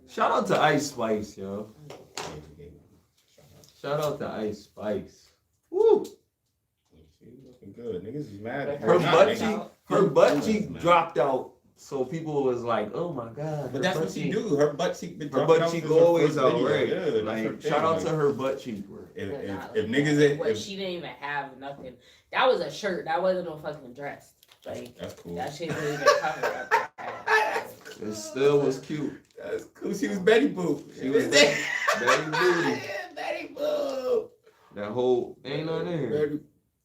Shout out to Ice Spice, yo. Shout out to Ice Spice. Woo! She looking good. Niggas is mad. Her butt cheek dropped out. So people was like, "Oh my god!" But that's what she do. Her butt cheek. Her butt cheek always out, right? Yeah, like shout out to her butt cheek, bro. If niggas, she didn't even have nothing. That was a shirt. That wasn't no fucking dress. Like that's cool. That shit didn't even cover up. It still was cute. That's cool. She was Betty Boop. She was Betty Booty. Betty Boop. That whole ain't on there.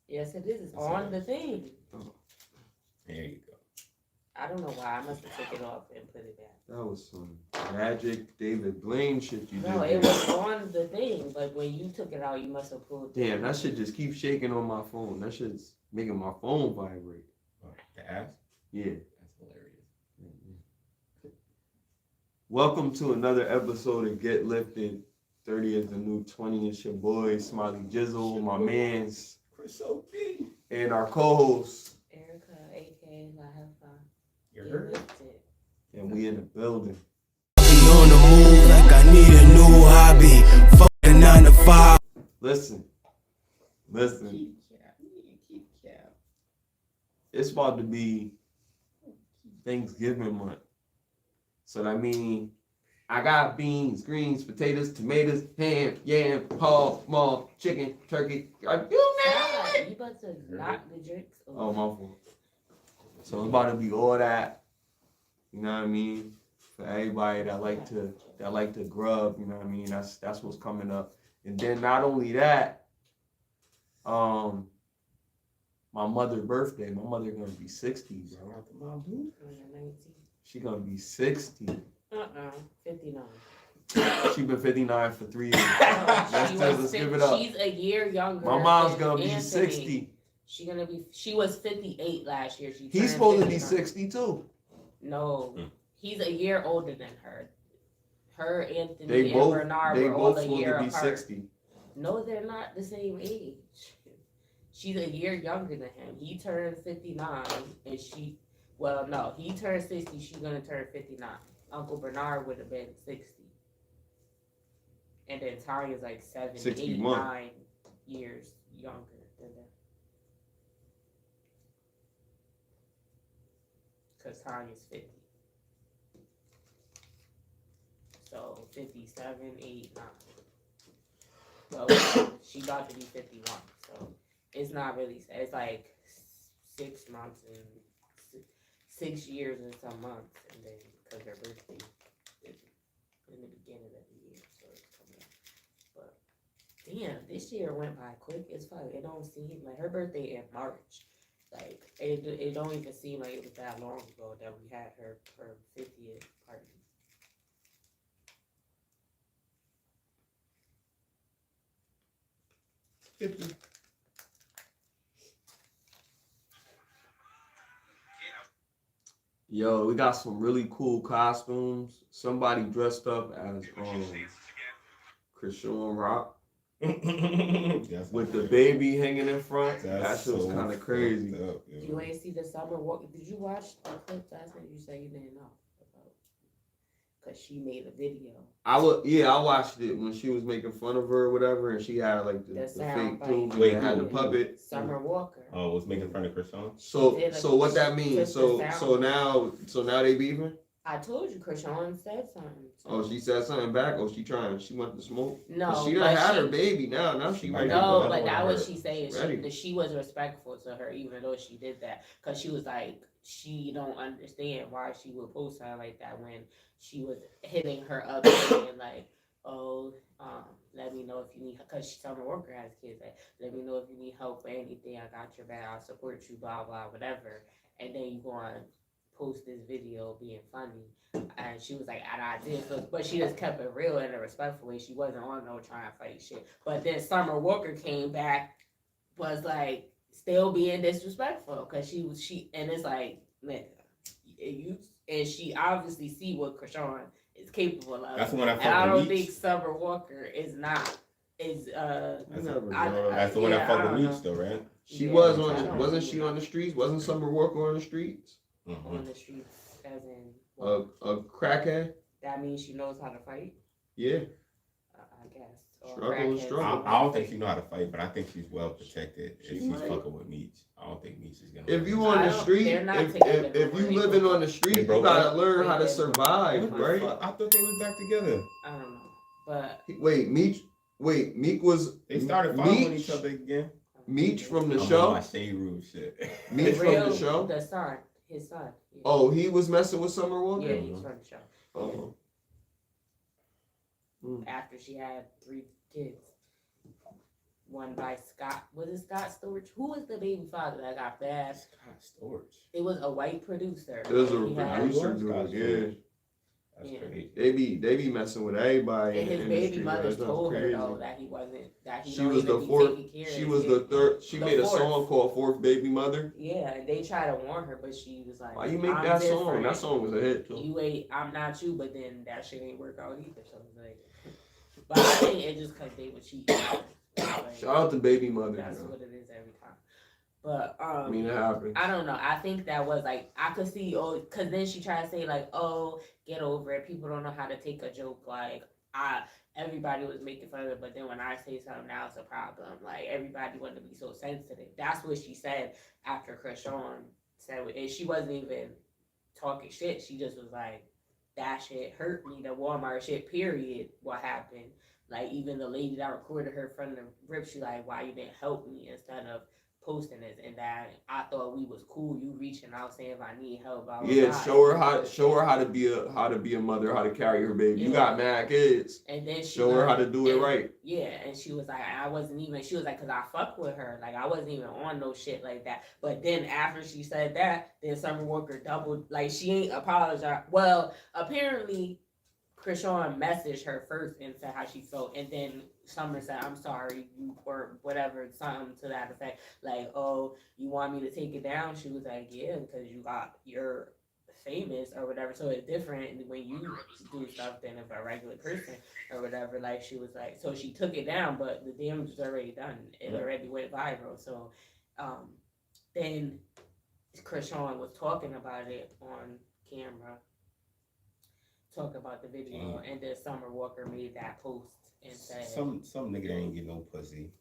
Yes, it is. It's on the thing. There you go. I don't know why. I must have took it off and put it back. That was some magic David Blaine shit you did. No, it was on the thing, but when you took it out, you must have pulled it. Damn, that shit just keeps shaking on my phone. That shit's making my phone vibrate. The ass? Yeah. That's hilarious. Mm-hmm. Welcome to another episode of Get Lifted. 30 is the new 20. It's your boy, Smiley Jizzle, my mans, Chris O.P. and our co-host, Erika, a.k.a. La Jefa. You heard? And we in the building. On the move like I need a new hobby. Fucking 9 to 5. Listen. It's about to be Thanksgiving month. So that means I got beans, greens, potatoes, tomatoes, ham, yam, hog, maul, chicken, turkey. You name it. You about to knock the drinks over. Oh, my fault. So it's about to be all that. You know what I mean? For everybody that like to grub, you know what I mean? That's what's coming up. And then not only that, my mother's birthday. My mother gonna be 60, bro. Shout out to my boo. She gonna be 60. 59. She been 59 for 3 years. Let's give it up. She's a year younger. My mom's gonna be Anthony. 60. She was 58 last year. He's supposed to be 60 too. No, he's a year older than her. Her, Anthony, They and both Bernard were all a year supposed to be apart. 60. No, they're not the same age. She's a year younger than him. He turned 59, and he turned 60. She's gonna turn 59. Uncle Bernard would have been 60. And then Tanya's like 89 years younger than them. Because Tanya's 50. So 57, 8, 9. So she about to be 51. So it's not really, it's like 6 months and 6 years and some months. And then because her birthday is in the beginning of the year. So it's coming up. But damn, this year went by quick as fuck. It don't seem like her birthday in March. Like it don't even seem like it was that long ago that we had her 50th party. Yo, we got some really cool costumes. Somebody dressed up as Christian Rock with the baby hanging in front. That shit was kind of crazy. You ain't see the summer walk. Did you watch the clip last night? You say you didn't know about, because she made a video. I watched it when she was making fun of her or whatever, and she had like the fake tube and had the puppet. Summer Walker. Oh, was making fun of Christian. So what that means? So now they beefing? I told you, Krishan said something. So. Oh, she said something back. Oh, she went to smoke. No, she done had her baby now. Now she ready. No, but that was she saying. She was respectful to her, even though she did that, because she was like, she don't understand why she would post her like that when she was hitting her up and like, let me know if you need, because Summer Walker has kids. Like, let me know if you need help or anything. I got your back. I'll support you. Blah blah whatever. And then you go on. Post this video being funny, and she was like, I did, but she just kept it real in a respectful way. She wasn't on no trying to fight shit. But then Summer Walker came back, was like still being disrespectful because and it's like, man, and she obviously see what Krishan is capable of. That's when I don't think Summer Walker is not. That's the one that fucked with Meech though, right? She wasn't she on the streets? Wasn't Summer Walker on the streets? On the streets, as in a crackhead. that means she knows how to fight. Yeah. I guess. Struggle. I don't think she know how to fight, but I think she's well protected if she's fucking with Meech. I don't think Meech is gonna. If you on the street, if you living on the street, you gotta learn how to survive, right? I thought they was back together. I don't know, but Meek was. They started following each other again. Meech from the I'm show. on my shade room shit. Meech from the show. The son, his son. Yeah. Oh, he was messing with Summer Walker. Yeah, he was from the show. Oh. After she had 3 kids. One by Scott. Was it Scott Storch? Who was the baby father that got bad? Scott Storch. It was a white producer. It was a producer dude, yeah. That's crazy. They be messing with everybody. And in his the baby industry, mother that's told her crazy. though that he wasn't She was the fourth. She was the third. She made a song called "Fourth Baby Mother." Yeah, and they tried to warn her, but she was like, Why you make that song? That song was a hit too. You ain't, I'm not you, but then that shit ain't work out either. So it's like, but I think it just cause they were cheating. Like, Shout out to Baby Mother. That's what it is every time. But I mean, it happens. I don't know. I think that was like I could see because then she tried to say like, oh, get over it. People don't know how to take a joke. Like everybody was making fun of it, but then when I say something, now it's a problem. Like everybody wanted to be so sensitive. That's what she said after Krishan said, and she wasn't even talking shit. She just was like, that shit hurt me. The Walmart shit. Period. What happened? Like even the lady that recorded her from the rip, she like, why you didn't help me instead of posting this, and that I thought we was cool. You reaching out saying if I need help. Show her how to be a mother, how to carry her baby. Yeah. You got mad kids. And then show her how to do it right. Yeah, and she was like, I wasn't even. She was like, cause I fuck with her. Like I wasn't even on no shit like that. But then after she said that, then Summer Walker doubled. Like she ain't apologized. Well, apparently, Krishan messaged her first and said how she felt, and then Summer said, I'm sorry, or whatever, something to that effect. Like, oh, you want me to take it down? She was like, yeah, because you're famous or whatever. So it's different when you do stuff than if a regular person or whatever. Like she was like, so she took it down, but the damage was already done. It already went viral. So then Krishan was talking about it on camera. Talk about the video, and then Summer Walker made that post and said, "Some nigga that ain't get no pussy.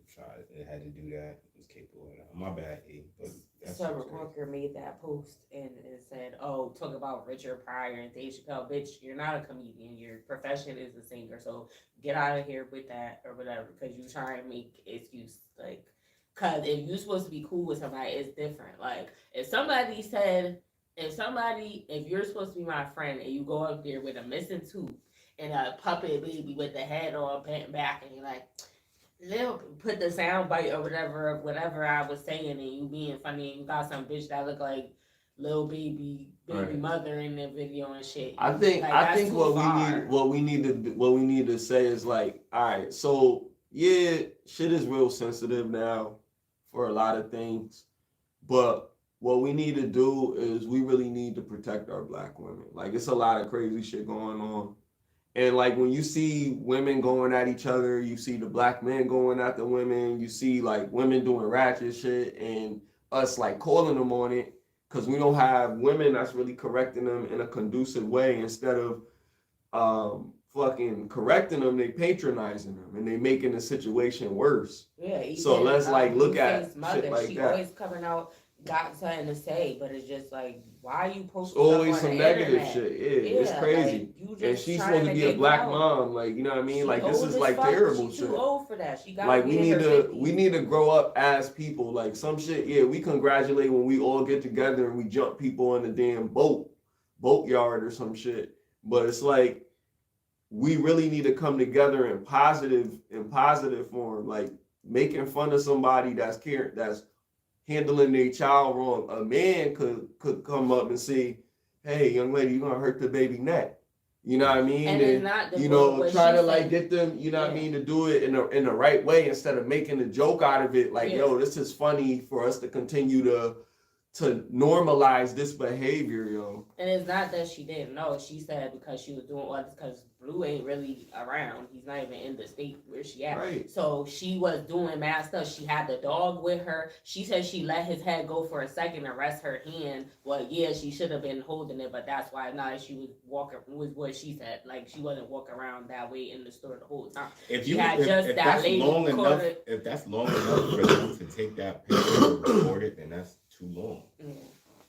Tried, it had to do that. Was capable of that. My bad, E. But Summer Walker made that post and said, "Oh, talk about Richard Pryor and Dave Chappelle, bitch. You're not a comedian. Your profession is a singer. So get out of here with that or whatever, because you try and make excuse like, cause if you're supposed to be cool with somebody, it's different. Like if somebody said." If you're supposed to be my friend and you go up there with a missing tooth and a puppet baby with the head all bent back and you're like, put the sound bite or whatever I was saying, and you being funny and you got some bitch that look like little baby right. Mother in the video and shit. I think what we need to say is like, all right, so yeah, shit is real sensitive now for a lot of things, but what we need to do is we really need to protect our black women. Like, it's a lot of crazy shit going on. And, like, when you see women going at each other, you see the black men going at the women, you see, like, women doing ratchet shit, and us, like, calling them on it because we don't have women that's really correcting them in a conducive way. Instead of fucking correcting them, they patronizing them, and they making the situation worse. Yeah. So let's, like, look at mother, shit like she that. Always coming out. Got something to say, but it's just like, why are you posting always stuff on some the negative internet? shit. Yeah, it's crazy. Like, and she's supposed to be a black mom, like, you know what I mean? Like, this is like terrible shit. She's too old for that. She got like we need to grow up as people. Like some shit, yeah, we congratulate when we all get together and we jump people in the damn boatyard or some shit. But it's like we really need to come together in positive form, like making fun of somebody that's handling their child wrong. A man could come up and say, hey, young lady, you're gonna hurt the baby neck. You know what I mean? And try to like get them, you know what I mean, to do it in the right way instead of making a joke out of it. Like, yo, this is funny for us to continue to to normalize this behavior, yo. And it's not that she didn't know. She said because she was doing all this, because Blue ain't really around. He's not even in the state where she at. Right. So she was doing mad stuff. She had the dog with her. She said she let his head go for a second and rest her hand. Well, yeah, she should have been holding it, but that's why not. She was walking, was what she said. Like, she wasn't walking around that way in the store the whole time. If She you had if, just if that that's lady long enough, quarter- if that's long enough for them to take that picture and record it, then that's too long. Yeah.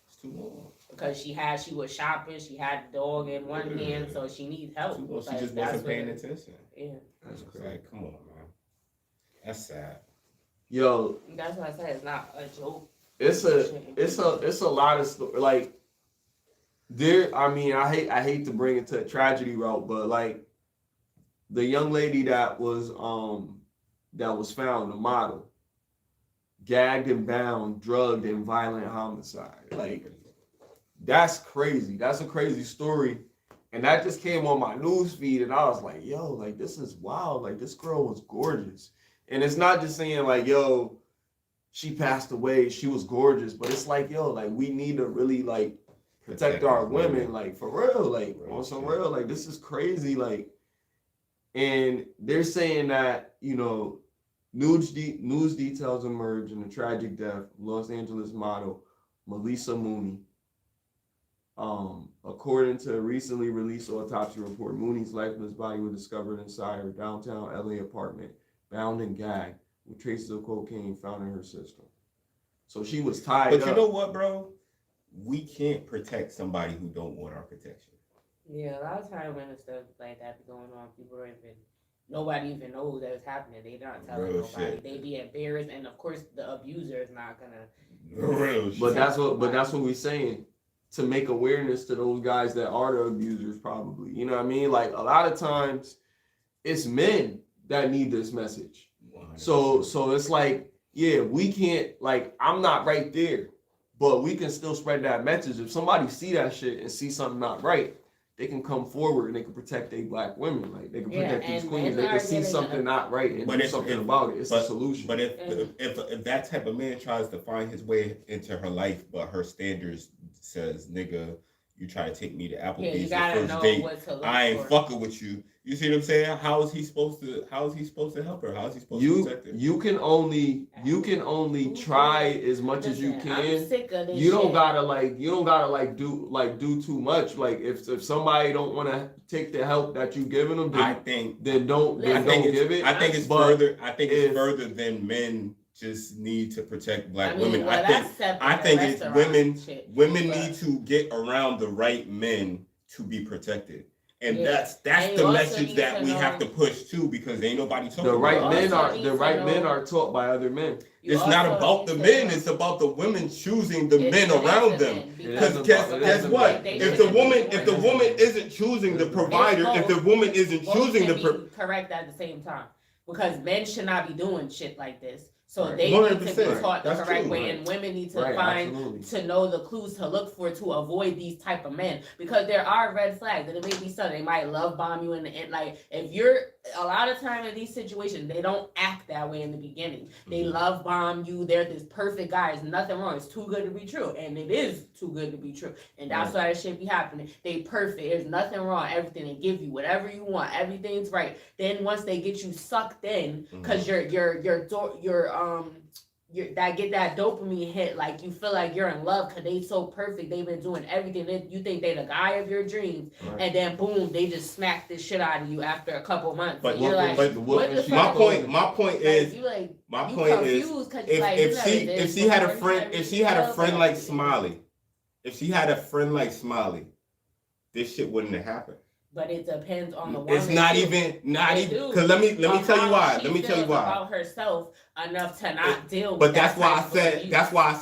It's too long. Because she was shopping, she had the dog in one hand, so she needs help. Too long. She Like, just that's wasn't paying what it- attention. Yeah. That's It's crazy. like, come on, man. That's sad. Yo, That's why I said it's not a joke. it's a lot of like there. I mean, I hate to bring it to a tragedy route, but like the young lady that was found, the model, gagged and bound, drugged, and violent homicide. Like, that's crazy. That's a crazy story. And that just came on my news feed, and I was like, yo, like, this is wild. Like, this girl was gorgeous. And it's not just saying, like, yo, she passed away, she was gorgeous, but it's like, yo, like, we need to really, like, protect our women, like, for real, like, on some real, like, this is crazy, like, and they're saying that, you know, news details emerge in the tragic death of Los Angeles model Melissa Mooney. According to a recently released autopsy report, Mooney's lifeless body was discovered inside her downtown LA apartment, bound and gagged, with traces of cocaine found in her system. So she was tied up. But you know what, bro? We can't protect somebody who don't want our protection. Yeah, a lot of times when stuff like that be going on, people don't even, nobody even knows that it's happening. They not telling Real nobody. shit. They be embarrassed, and of course the abuser is not gonna. Real shit. But that's what we're saying, to make awareness to those guys that are the abusers, probably. You know what I mean? Like, a lot of times it's men that need this message. 100%. So it's like, yeah, we can't, like, I'm not right there, but we can still spread that message. If somebody see that shit and see something not right, they can come forward and they can protect their black women. Like, they can protect these queens. They can see something not right and do something about it. It's a solution. But if that type of man tries to find his way into her life, but her standards says, nigga, you try to take me to Applebee's the first date, I ain't fucking with you. You see what I'm saying? How is he supposed to help her? How is he supposed to protect her? You can only try as much as you can. I'm sick of this You don't shit. gotta do too much. Like, if somebody don't want to take the help that you giving them, then, I think don't give it. I think it's further than men just need to protect black women. Well, I think it's women. Women but need to get around the right men to be protected. And Yeah. that's And the you also message need that to we know- have to push too, because ain't nobody talking The right about men it. are taught by other men. It's not about the men, it's about the women choosing the men around them. Because guess what? If the woman isn't choosing the provider, if the woman isn't choosing the correct at the same time, because men should not be doing shit like this. So Right. they need to be 100%. taught the That's correct true, way, right. and women need to Right, find absolutely. to know the clues to look for to avoid these type of men, because there are red flags and it may be something they might love bomb you, and like, if you're a lot of time in these situations they don't act that way in the beginning. They love bomb you. They're this perfect guy. There's nothing wrong. It's too good to be true, and it is too good to be true, and that's why that shit be happening. They perfect. There's nothing wrong. Everything they give you, whatever you want, everything's right. Then once they get you sucked in, because that get that dopamine hit, like you feel like you're in love because they so perfect, they've been doing everything, you think they the guy of your dreams, Right. and then boom, they just smack this shit out of you after a couple months. But And you're like, but what the my fuck? point Like, is you like, my you point is confused 'cause you like, you if never did if she before, had a you friend never if she had a felt friend that like shit. Smiley, if she had a friend like Smiley, this shit wouldn't have happened. But it depends on the woman. It's not too. even They do. because let me But tell you how why. she Let me tell you feels why. about herself enough to not deal with But that that's why I type of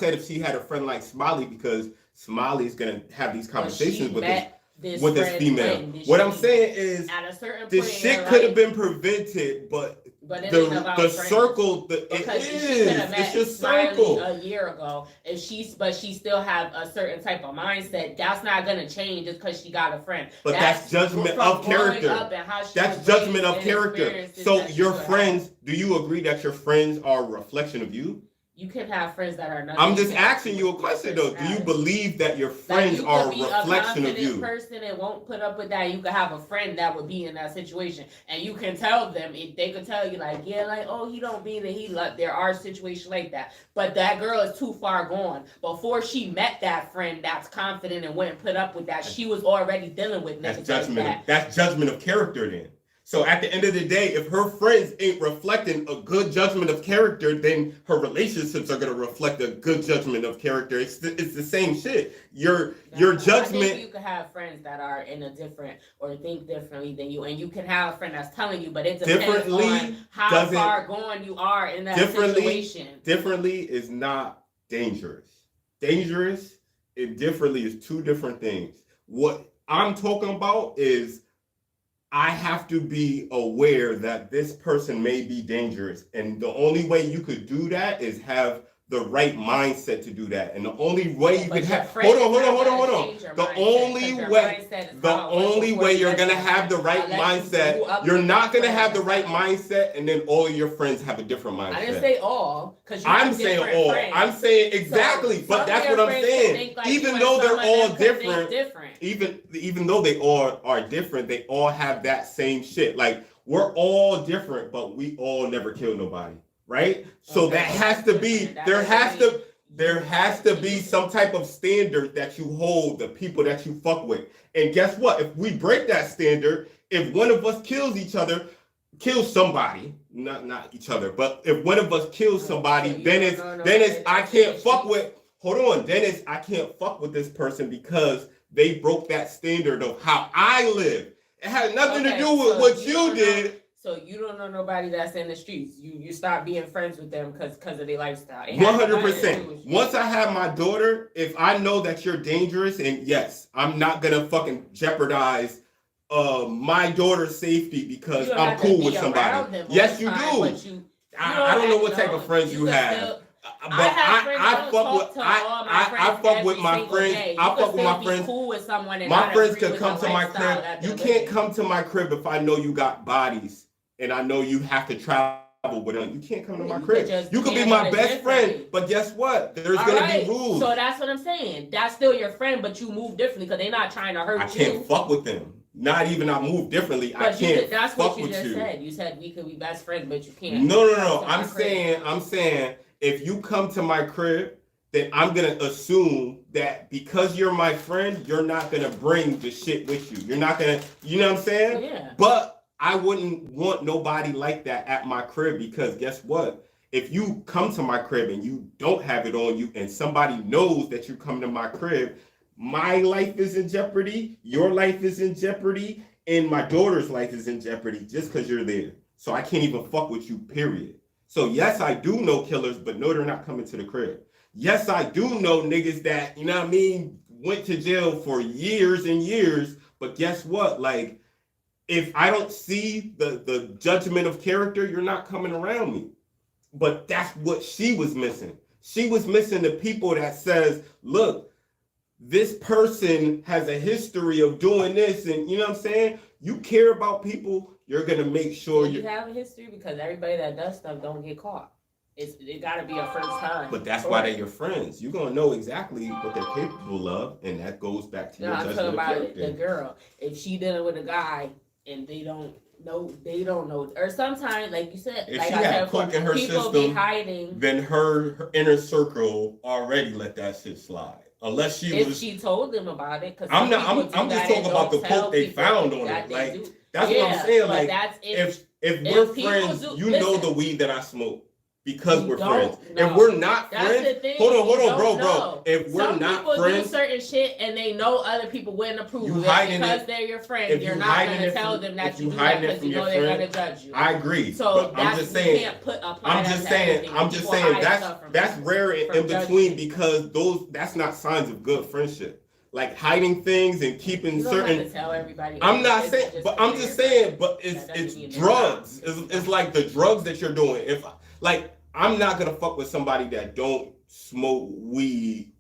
said abuse. if she had a friend like Smiley, because Smiley's gonna have these But she conversations with met this this friend female. when did What I'm she- saying is at a certain point this in shit her could have life, been prevented, but but it ain't about the friends. circle, it Because is. she could have It's met just Smiley circle. a year ago, and but she still have a certain type of mindset. That's not gonna change just because she got a friend. But that's judgment from of growing character. up and how she That's was judgment raised of and character. experiences So that she your would have. friends, do you agree that your friends are a reflection of you? You can have friends that are not. I'm just asking you a question though. Do you believe that your friends are a reflection of you? A person that won't put up with that. You could have a friend that would be in that situation, and you can tell them. They could tell you like, yeah, like, oh, he don't mean that. There are situations like that, but that girl is too far gone. Before she met that friend that's confident and wouldn't put up with that, she was already dealing with niggas judgment. Like that. That's judgment of character then. So at the end of the day, if her friends ain't reflecting a good judgment of character, then her relationships are going to reflect a good judgment of character. It's the same shit. Your judgment. I think you can have friends that are in a different or think differently than you, and you can have a friend that's telling you, but it depends on how far gone you are in that situation. Differently is not dangerous. Dangerous and differently is two different things. What I'm talking about is I have to be aware that this person may be dangerous. And the only way you could do that is have the right mindset to do that. And the only way you could have, hold on. The only way you're going to have the right mindset, you're not going to have the right mindset and then all of your friends have a different mindset. I didn't say all. I'm saying all. Friends. I'm saying exactly, but that's what I'm saying. Like even though they're all different, even though they all are different, they all have that same shit. Like we're all different, but we all never kill nobody. Right? So okay. That has to be, there has to be some type of standard that you hold the people that you fuck with. And guess what? If we break that standard, if one of us kills somebody, not each other, but if one of us kills somebody, then it's I can't fuck with this person because they broke that standard of how I live. It had nothing to do with what you did. So you don't know nobody that's in the streets. You start being friends with them because of their lifestyle. 100%. Once I have my daughter, if I know that you're dangerous, and yes, I'm not gonna fucking jeopardize my daughter's safety because I'm cool with somebody. Yes, you do. I don't know what type of friends you have. But I fuck with my friends. I fuck with my friends. Cool with someone my friends could come to my crib. You can't come to my crib if I know you got bodies and I know you have to travel with them. You can't come to my crib. You could be my best friend, but guess what? There's gonna be rules. So that's what I'm saying. That's still your friend, but you move differently because they're not trying to hurt you. I can't fuck with them. Not even I move differently. I can't. That's what you just said. You said we could be best friends, but you can't. No. I'm saying. If you come to my crib, then I'm going to assume that because you're my friend, you're not going to bring the shit with you. You're not going to, you know what I'm saying? Yeah. But I wouldn't want nobody like that at my crib because guess what? If you come to my crib and you don't have it on you and somebody knows that you come to my crib, my life is in jeopardy, your life is in jeopardy, and my daughter's life is in jeopardy just because you're there. So I can't even fuck with you, period. So yes, I do know killers, but no, they're not coming to the crib. Yes, I do know niggas that, you know what I mean, went to jail for years and years, but guess what? Like, if I don't see the judgment of character, you're not coming around me. But that's what she was missing. She was missing the people that says, look, this person has a history of doing this, and you know what I'm saying? You care about people, you're gonna make sure you have a history because everybody that does stuff don't get caught. It gotta be a first time. But that's why they're your friends. You're gonna know exactly what they're capable of, and that goes back to your judgment of character. The girl, if she dealing with a guy and they don't know, or sometimes, like you said, if like she I had coke in her system, be hiding. Then her inner circle already let that shit slide. Unless she told them about it, because I'm just talking about the coke they found on it. Like that's what I'm saying. Like if we're friends, know the weed that I smoke because we're friends. If we're not friends, hold on, bro. If we're not friends, some people do certain shit and they know other people wouldn't approve of it because they're your friend. You're not gonna tell them that you do that because you know they're gonna judge you. I agree. So I'm just saying. I'm just saying that's rare in between because that's not signs of good friendship. Like hiding things and keeping certain. Have to tell everybody. I'm not saying, but I'm just saying. But it's drugs. It's like the drugs that you're doing. If like I'm not gonna fuck with somebody that don't smoke weed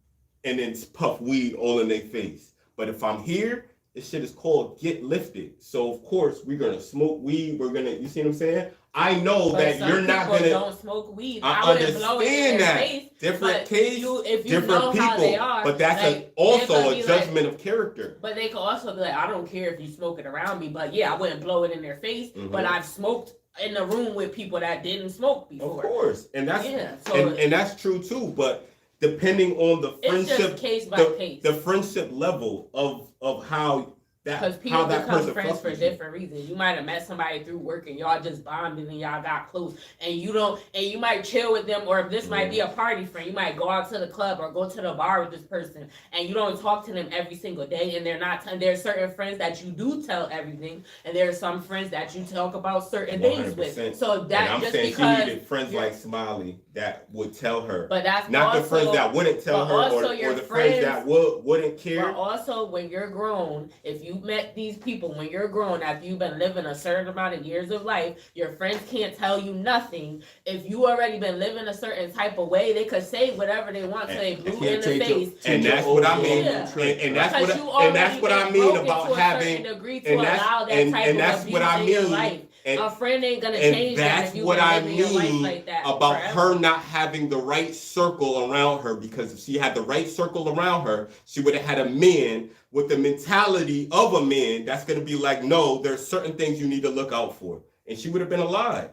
and then puff weed all in their face. But if I'm here, this shit is called get lifted. So of course we're gonna smoke weed. We're gonna, you see what I'm saying? I know but that you're not gonna. Don't smoke weed. I understand that. Face, different case, if you different know people. How they are, but that's like, also a judgment of character. But they could also be like, I don't care if you smoke it around me, but yeah, I wouldn't blow it in their face. But I've smoked in the room with people that didn't smoke before. Of course, and that's and that's true too. But depending on the friendship, it's just case by case. The friendship level of how. Because people become friends for different reasons. You might have met somebody through work and y'all just bonded and y'all got close, and you might chill with them, or if this might be a party friend, you might go out to the club or go to the bar with this person, and you don't talk to them every single day, and they're not. There's certain friends that you do tell everything, and there's some friends that you talk about certain 100%. Things with. So that and I'm just saying because she needed friends like Smiley that would tell her, but that's not also, the friends that wouldn't tell her, or the friends that wouldn't care. But also, when you're grown, if you met these people when you're grown, after you've been living a certain amount of years of life, your friends can't tell you nothing. If you already been living a certain type of way, they could say whatever they want till they blue in the face. And that's what I mean. And that's what I mean about having. And that's what I mean. A friend ain't gonna change that. That's what I mean about her not having the right circle around her, because if she had the right circle around her, she would have had a man with the mentality of a man that's going to be like, no, there's certain things you need to look out for. And she would have been alive.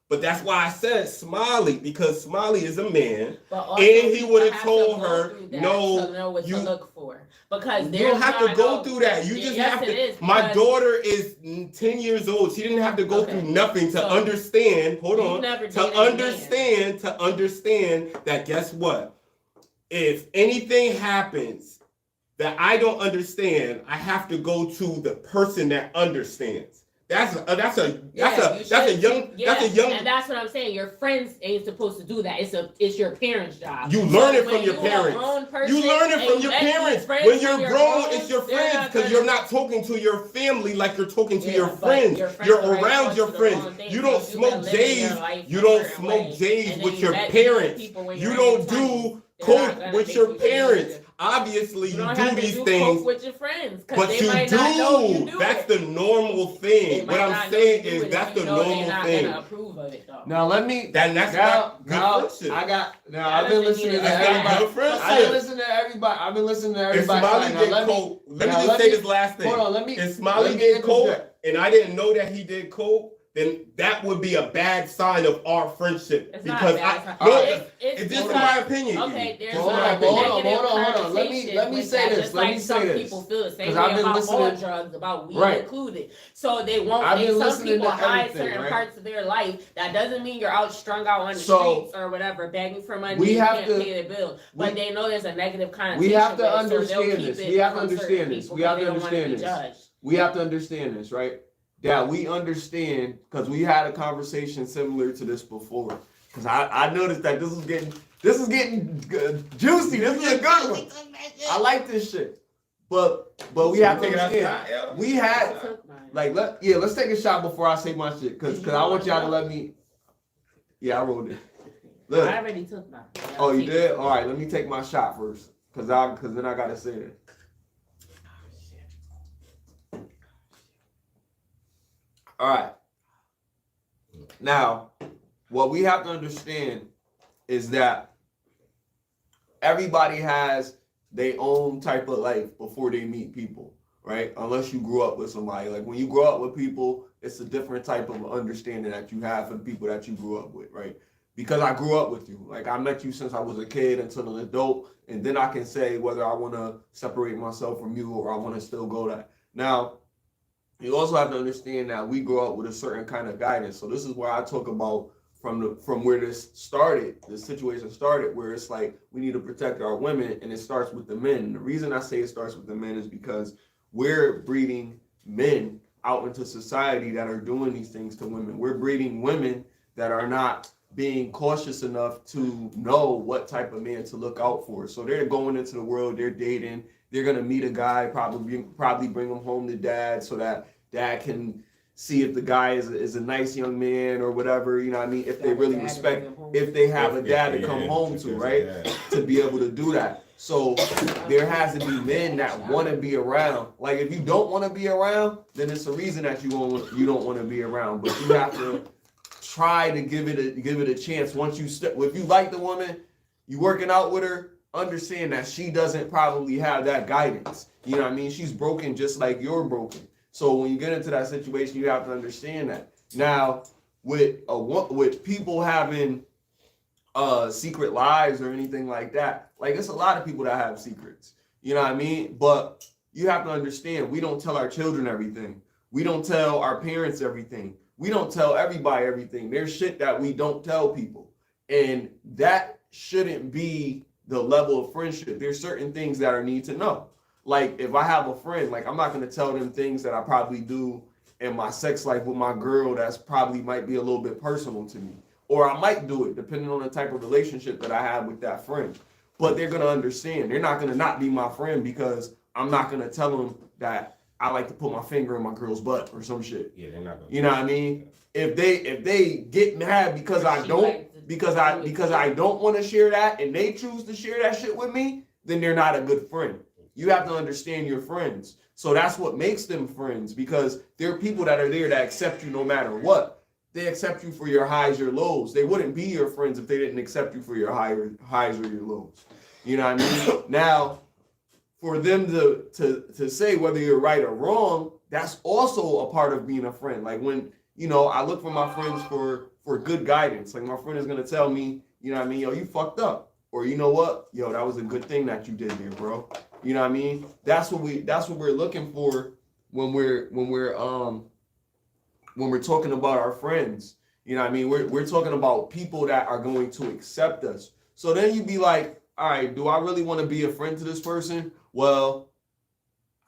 But that's why I said Smiley, because Smiley is a man, and he would have told her, no, to know what to look for. Because you don't have to go through that. You just have to. My daughter is 10 years old. She didn't have to go through nothing to understand. Hold on. To understand that, guess what? If anything happens that I don't understand, I have to go to the person that understands. That's a young. And that's what I'm saying. Your friends ain't supposed to do that. It's your parents' job. You learn it from your parents. You learn it from your parents. When you're grown, it's your friends, because you're not talking to your family like you're talking to your friends. You're around your friends. You don't smoke J's. You don't smoke J's with your parents. You don't do coke with your parents. Obviously, you do these things with your friends, but you do. That's the normal thing. What I'm saying is that's the normal thing. Now let me. I've been listening to everybody. I've been listening to everybody. Let me just say this last thing. Hold on. If Smiley did coke and I didn't know that he did coke, then that would be a bad sign of our friendship. It's just my opinion. Okay, there's hold on. Let me say this. Some people feel the same way about all drugs, about weed included. So they won't. Some people hide certain parts of their life. That doesn't mean you're out strung out on the streets or whatever, begging for money. You can't pay their bill. But they know there's a negative connotation. We have to understand this. We have to understand this, right? Yeah, we understand, because we had a conversation similar to this before. Because I noticed that this is getting juicy. This is a good one. I like this shit. But we have to understand. We had let's take a shot before I say my shit, because I want y'all to let me. Yeah, I rolled it. Look. I already took mine. Oh, you did? All right, let me take my shot first, because then I gotta say it. All right. Now, what we have to understand is that everybody has their own type of life before they meet people, right? Unless you grew up with somebody. Like when you grow up with people, it's a different type of understanding that you have for the people that you grew up with, right? Because I grew up with you. Like I met you since I was a kid until an adult, and then I can say whether I want to separate myself from you or I want to still go that. Now, you also have to understand that we grow up with a certain kind of guidance. So this is where I talk about from where this situation started, where it's like we need to protect our women, and it starts with the men. And the reason I say it starts with the men is because we're breeding men out into society that are doing these things to women. We're breeding women that are not being cautious enough to know what type of man to look out for. So they're going into the world, they're dating. They're going to meet a guy, probably bring him home to dad so that dad can see if the guy is a nice young man or whatever, you know what I mean? If they really respect, if they have a dad to come home to, right? To be able to do that. So there has to be men that want to be around. Like if you don't want to be around, then it's a reason that you don't want to be around. But you have to try to give it a chance. Once if you like the woman, you working out with her, understand that she doesn't probably have that guidance. You know what I mean? She's broken just like you're broken. So when you get into that situation, you have to understand that. Now, with people having secret lives or anything like that, like it's a lot of people that have secrets. You know what I mean? But you have to understand, we don't tell our children everything. We don't tell our parents everything. We don't tell everybody everything. There's shit that we don't tell people. And that shouldn't be the level of friendship. There's certain things that I need to know. Like if I have a friend, like I'm not going to tell them things that I probably do in my sex life with my girl that's probably might be a little bit personal to me. Or I might do it depending on the type of relationship that I have with that friend. But they're going to understand. They're not going to not be my friend because I'm not going to tell them that I like to put my finger in my girl's butt or some shit. Yeah, they're not gonna. You know what I mean? If they get mad because I don't want to share that and they choose to share that shit with me, then they're not a good friend. You have to understand your friends. So that's what makes them friends, because there are people that are there that accept you no matter what. They accept you for your highs, your lows. They wouldn't be your friends if they didn't accept you for your highs or your lows. You know what I mean? Now, for them to say whether you're right or wrong, that's also a part of being a friend. Like when, you know, I look for my friends for good guidance. Like my friend is going to tell me, you know what I mean? Yo, you fucked up. Or you know what? Yo, that was a good thing that you did there, bro. You know what I mean? That's what we're looking for when we're talking about our friends. You know what I mean? We're talking about people that are going to accept us. So then you be like, all right, do I really want to be a friend to this person? Well,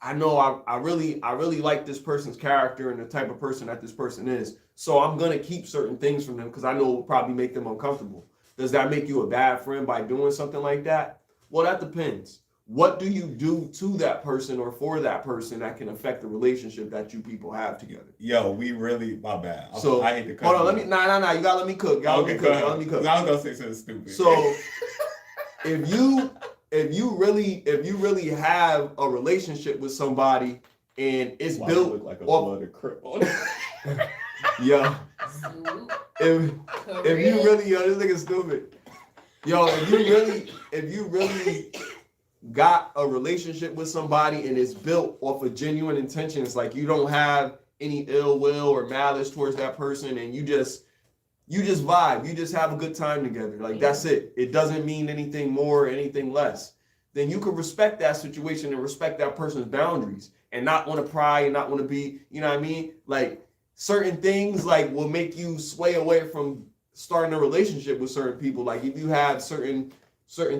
I know I really like this person's character and the type of person that this person is. So I'm going to keep certain things from them because I know it will probably make them uncomfortable. Does that make you a bad friend by doing something like that? Well, that depends. What do you do to that person or for that person that can affect the relationship that you people have together? Yo, we really, my bad. So I hate to cut hold on, let me, nah, you gotta let me cook. Okay, let me cook. I was gonna say something stupid. So if you really have a relationship with somebody and it's built look like a blooded crip on it. Yo, if you really, yo, this nigga's stupid. Yo, if you really got a relationship with somebody and it's built off of genuine intentions, like you don't have any ill will or malice towards that person, and you just vibe, you just have a good time together, like that's it. It doesn't mean anything more or anything less. Then you can respect that situation and respect that person's boundaries and not want to pry and not want to be, you know what I mean? Like certain things like will make you sway away from starting a relationship with certain people. Like if you have certain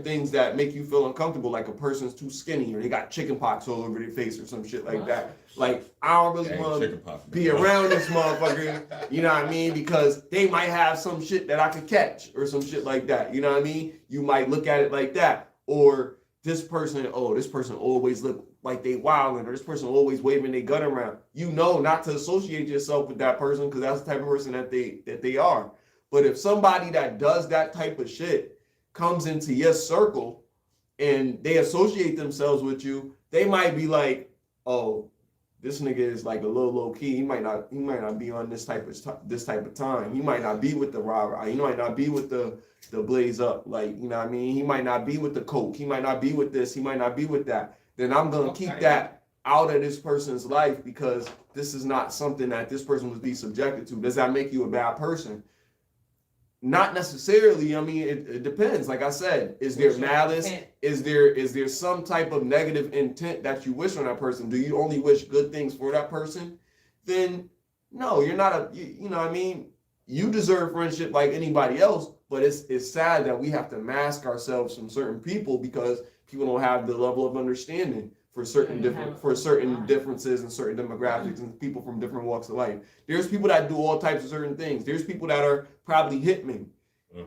things that make you feel uncomfortable, like a person's too skinny or they got chicken pox all over their face or some shit like that. Like I don't really want to be around this motherfucker, you know what I mean? Because they might have some shit that I could catch or some shit like that. You know what I mean? You might look at it like that. Or this person always look like they wilding, or this person always waving their gun around. You know not to associate yourself with that person because that's the type of person that they are. But if somebody that does that type of shit comes into your circle and they associate themselves with you, they might be like, oh, this nigga is like a little low key. He might not be on this type of time. He might not be with the rah-rah. He might not be with the blaze up. Like, you know what I mean? He might not be with the coke. He might not be with this. He might not be with that. Then I'm going to keep that out of this person's life because this is not something that this person would be subjected to. Does that make you a bad person? Not necessarily. I mean, it depends. Like I said, is there malice? Is there some type of negative intent that you wish on that person? Do you only wish good things for that person? Then no, you're not you know what I mean? You deserve friendship like anybody else, but it's sad that we have to mask ourselves from certain people because people don't have the level of understanding for certain differences and certain demographics and people from different walks of life. There's people that do all types of certain things. There's people that are probably hitmen.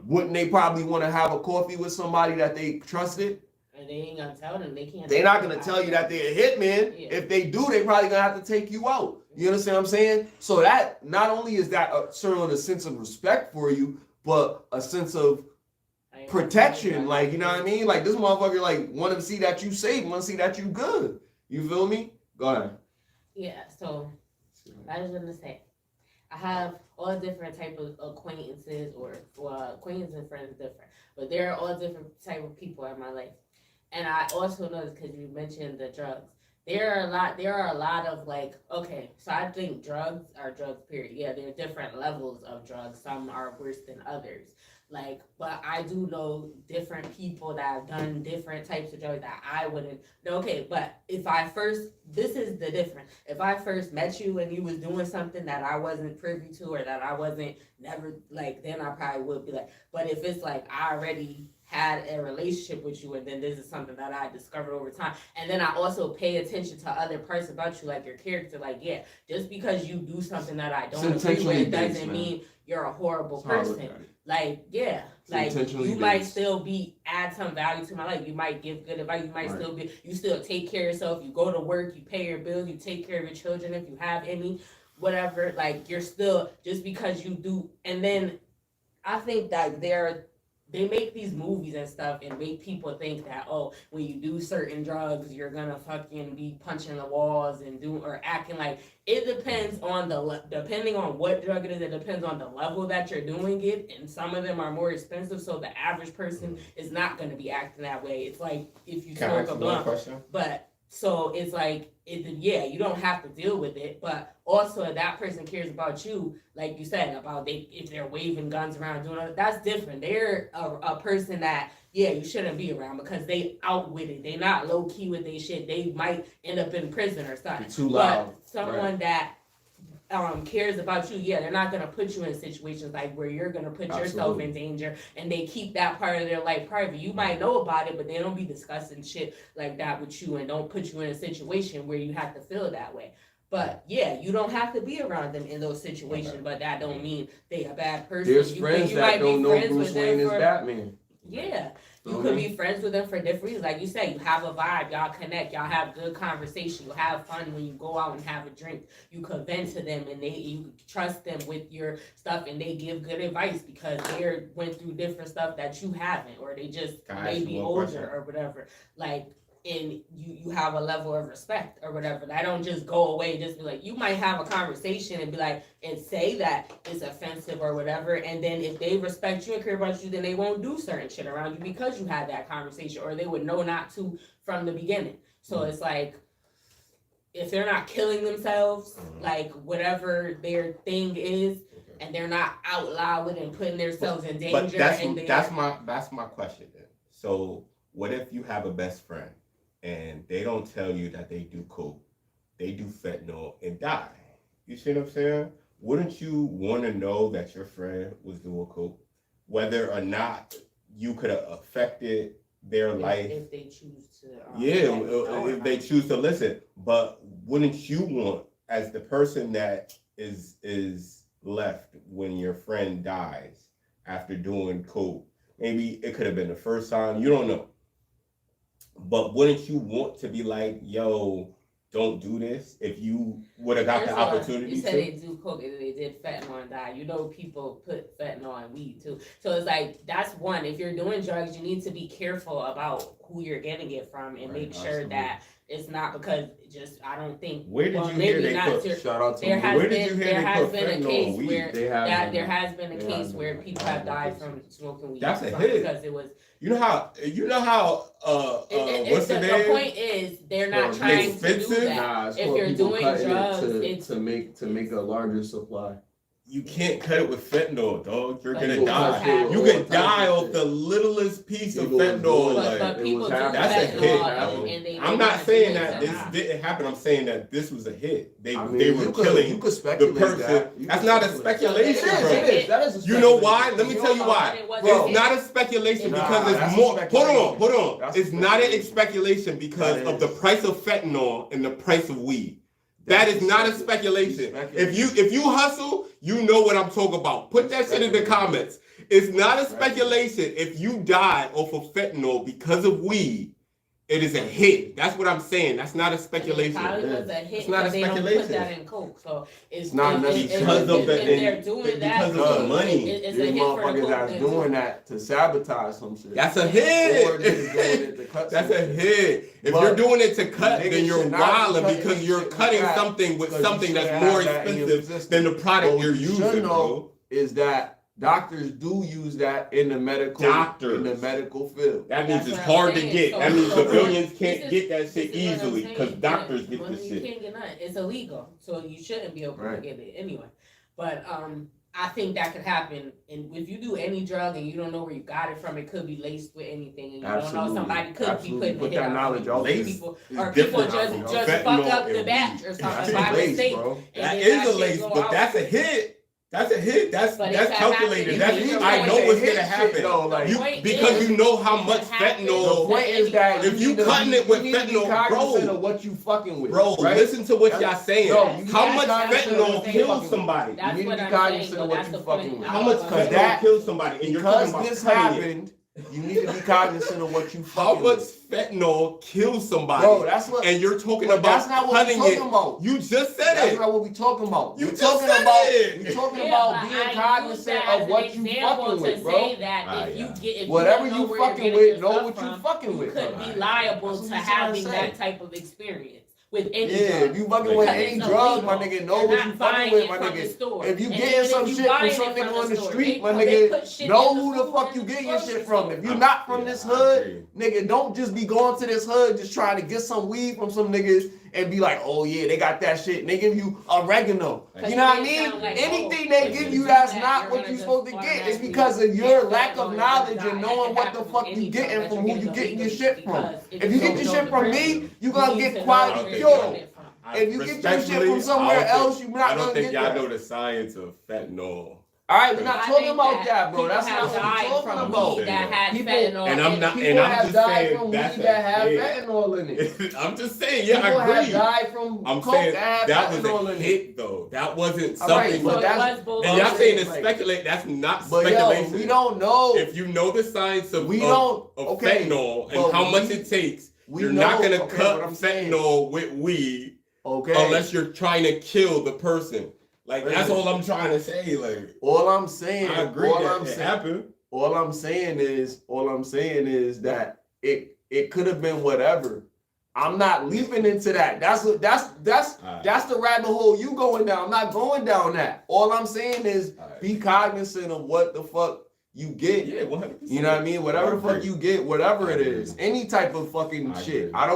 Wouldn't they probably want to have a coffee with somebody that they trusted? And they ain't gonna tell them. They're not gonna tell you that they're a hitman. Yeah. If they do, they probably gonna have to take you out. You understand what I'm saying? So that not only is that certainly a sense of respect for you, but a sense of protection. Like, you know what I mean? Like, this motherfucker, like, want to see that you safe, want to see that you good. You feel me? Go ahead. Yeah, so I was going to say, I have all different type of acquaintances, or acquaintances and friends are different, but there are all different type of people in my life. And I also noticed, because you mentioned the drugs, there are a lot of like, okay, so I think drugs are drugs, period. Yeah, there are different levels of drugs. Some are worse than others. Like, but I do know different people that have done different types of drugs that I wouldn't. Okay, but this is the difference. If I first met you and you was doing something that I wasn't privy to, or that I wasn't never, like, then I probably would be like, but if it's like I already had a relationship with you, and then this is something that I discovered over time, and then I also pay attention to other parts about you, like your character. Like, yeah, just because you do something that I don't agree with doesn't mean you're a horrible person. Like, yeah, like you might still add some value to my life. You might give good advice. You might still take care of yourself. You go to work, you pay your bills, you take care of your children if you have any, whatever. Like, you're still, just because you do. And then I think that they make these movies and stuff and make people think that, oh, when you do certain drugs, you're gonna fucking be punching the walls and or acting like. It depends on depending on what drug it is. It depends on the level that you're doing it, and some of them are more expensive, so the average person is not gonna be acting that way. It's like if you smoke a blunt, but so it's like, you don't have to deal with it, but also if that person cares about you, like you said, about if they're waving guns around, doing it, that's different. They're a person that, you shouldn't be around, because they out with it. They not low key with their shit. They might end up in prison or something. Too loud. But someone that cares about you, they're not gonna put you in situations like where you're gonna put yourself in danger, and they keep that part of their life private. You might know about it, but they don't be discussing shit like that with you, and don't put you in a situation where you have to feel that way. But you don't have to be around them in those situations, but that don't mean they a bad person. There's friends that don't know Bruce Wayne is Batman. Yeah. You could be friends with them for different reasons. Like you said, you have a vibe, y'all connect, y'all have good conversation, you have fun when you go out and have a drink. You could vent to them, and you trust them with your stuff, and they give good advice because they went through different stuff that you haven't, or they just maybe older or whatever. Like, and you have a level of respect or whatever. That don't just go away, just be like, you might have a conversation and be like, and say that it's offensive or whatever, and then if they respect you and care about you, then they won't do certain shit around you because you had that conversation, or they would know not to from the beginning. So it's like, if they're not killing themselves, like whatever their thing is, and they're not out loud with and putting themselves in danger. But that's my question then. So what if you have a best friend and they don't tell you that they do coke, they do fentanyl and die? You see what I'm saying? Wouldn't you want to know that your friend was doing coke, whether or not you could have affected their life? If they choose to. If they choose to listen. But wouldn't you want, as the person that is left when your friend dies after doing coke, maybe it could have been the first time, you don't know, but wouldn't you want to be like, yo, don't do this, if you would have got the opportunity? You said they do coke and they did fentanyl and die. You know, people put fentanyl in weed too. So it's like, that's one. If you're doing drugs, you need to be careful about who you're getting it from, and make sure that it's not, because I don't think. Where did you hear they put? Shout out to there has been a case where people have died from smoking weed. That's a hit. Because it was. You know how what's the name? The point is, they're not trying to do that. If you're doing drugs, to make a larger supply. You can't cut it with fentanyl, dog. You're gonna die. You could die off the littlest piece of fentanyl. But people that's a hit. I'm not saying that this didn't happen. I'm saying that this was a hit. They were killing the person. That's not a speculation, bro. You know why? Let me tell you why. It's not a speculation because it's more. Hold on. It's not a speculation because of the price of fentanyl and the price of weed. That is not a speculation. If you hustle, you know what I'm talking about. Put that shit in the comments. It's not a speculation. If you die off of fentanyl because of weed, It is a hit. That's what I'm saying. That's not a speculation. Probably was a hit. It's not a they speculation. Don't put that in coke, so it's not because of they're doing that because of the money. It's These a hit for the motherfuckers that's doing too. that to sabotage some shit. That's a hit. Or just doing it to cut That's some a shit. hit. If But you're doing it to cut, niggas then you're should not be wilding cutting because this you're shit with cutting that, something with because something you should that's more have that in your expensive system. than the product What you're you should using, know bro. is that doctors do use that in the medical field. That means That's it's what hard I'm to saying. get. So- That means so civilians can't this get that is shit what I'm easily saying. because doctors get Money, the you shit. can't get nothing. It's illegal, so you shouldn't be able to Right. get it anyway. But I think that could happen. And if you do any drug and you don't know where you got it from, it could be laced with anything, and you don't know somebody could be putting Put it that out. knowledge out there. People, It's or people different just from fuck fentanyl up the and batch weed. or That's something a by lace, mistake. bro. and That then is a shit lace, go but out. that's a hit. That's a hit. That's But if that calculated. happens, That's you I know know it's what's a gonna hit happen. shit, though, like- Because you know how it much happens. The fentanyl. point is that If you need to cutting be- it with you need to be fentanyl, cognizant bro. of what you fucking with, Bro, right? listen to what y'all saying. No, you How need much to cognizant of fentanyl what you kills fucking somebody? You That's need to what be I'm cognizant saying, of though. what That's you the fucking point. with. How much Because fentanyl kills somebody? And you're Because talking about this cutting it. happened, you need to be cognizant of what you How fucking much with. fentanyl kills somebody? Bro, that's what. And you're talking But about that's not what we're cutting talking it. about. You just said That's it. not what we talking about. You We're just talking said about. it. We're talking Yeah, about but being I use cognizant that of as what an you example fucking to with, bro. say that Ah, if you yeah. get if Whatever you, don't you know where you're fucking getting with, your know stuff what you from, fucking with. You could Alright. be liable That's what to I'm trying to having say. that type of experience with any Yeah, drug. if you fucking with Because any it's drug, my illegal. nigga, know You're what not you fucking buying with, it my from nigga. the store. If you And getting even some if you shit from buying some it nigga from on the store, street, my they nigga, put shit know in the who the food fuck in you the getting your grocery shit from. store. If you not from this I hood, agree. nigga, don't just be going to this hood just trying to get some weed from some niggas and be like, oh yeah, they got that shit. And they give you oregano. You know what I mean? Like, Anything oh, they if give you you do that's that, not you're what gonna you just supposed to get. It's automatically because of your get lack fentanyl of and knowledge die. and That knowing can what the happen fuck with you any getting drug from that who you're you getting your getting shit from. because If you get your shit from me, you gonna get quality know cure. where If you get your shit from somewhere else, you're I not don't gonna think get y'all that. know the science of fentanyl. All right, we're not I talking think about that, bro. people That's have not what died we're talking from about. weed that had People- fentanyl and I'm in not- it. People and I'm have just died saying from that's weed that have a fentanyl in it. I'm just saying, yeah, People I have agree. died from I'm coke saying that that have was fentanyl a in it. hit, though. That wasn't All right, something. but So that's- it was both. And y'all I'm saying saying, it's like- speculate. That's not But speculation. yo, we don't know. If you know the science of, We of, don't- of okay, fentanyl and but how much we- it takes, we you're know- not gonna okay, cut what I'm saying- fentanyl with weed Okay. unless you're trying to kill the person. Like that's Listen. all I'm trying to say. Like all I'm saying, I agree all that I'm it saying, happened. all I'm saying is that it could have been whatever. I'm not leaping into that. That's Alright. the rabbit hole you going down. I'm not going down that. All I'm saying is Alright. be cognizant of what the fuck you get. Yeah, 100%. You know what I mean? Whatever the fuck agree. you get, whatever it I agree. is, any type of fucking I shit. agree. I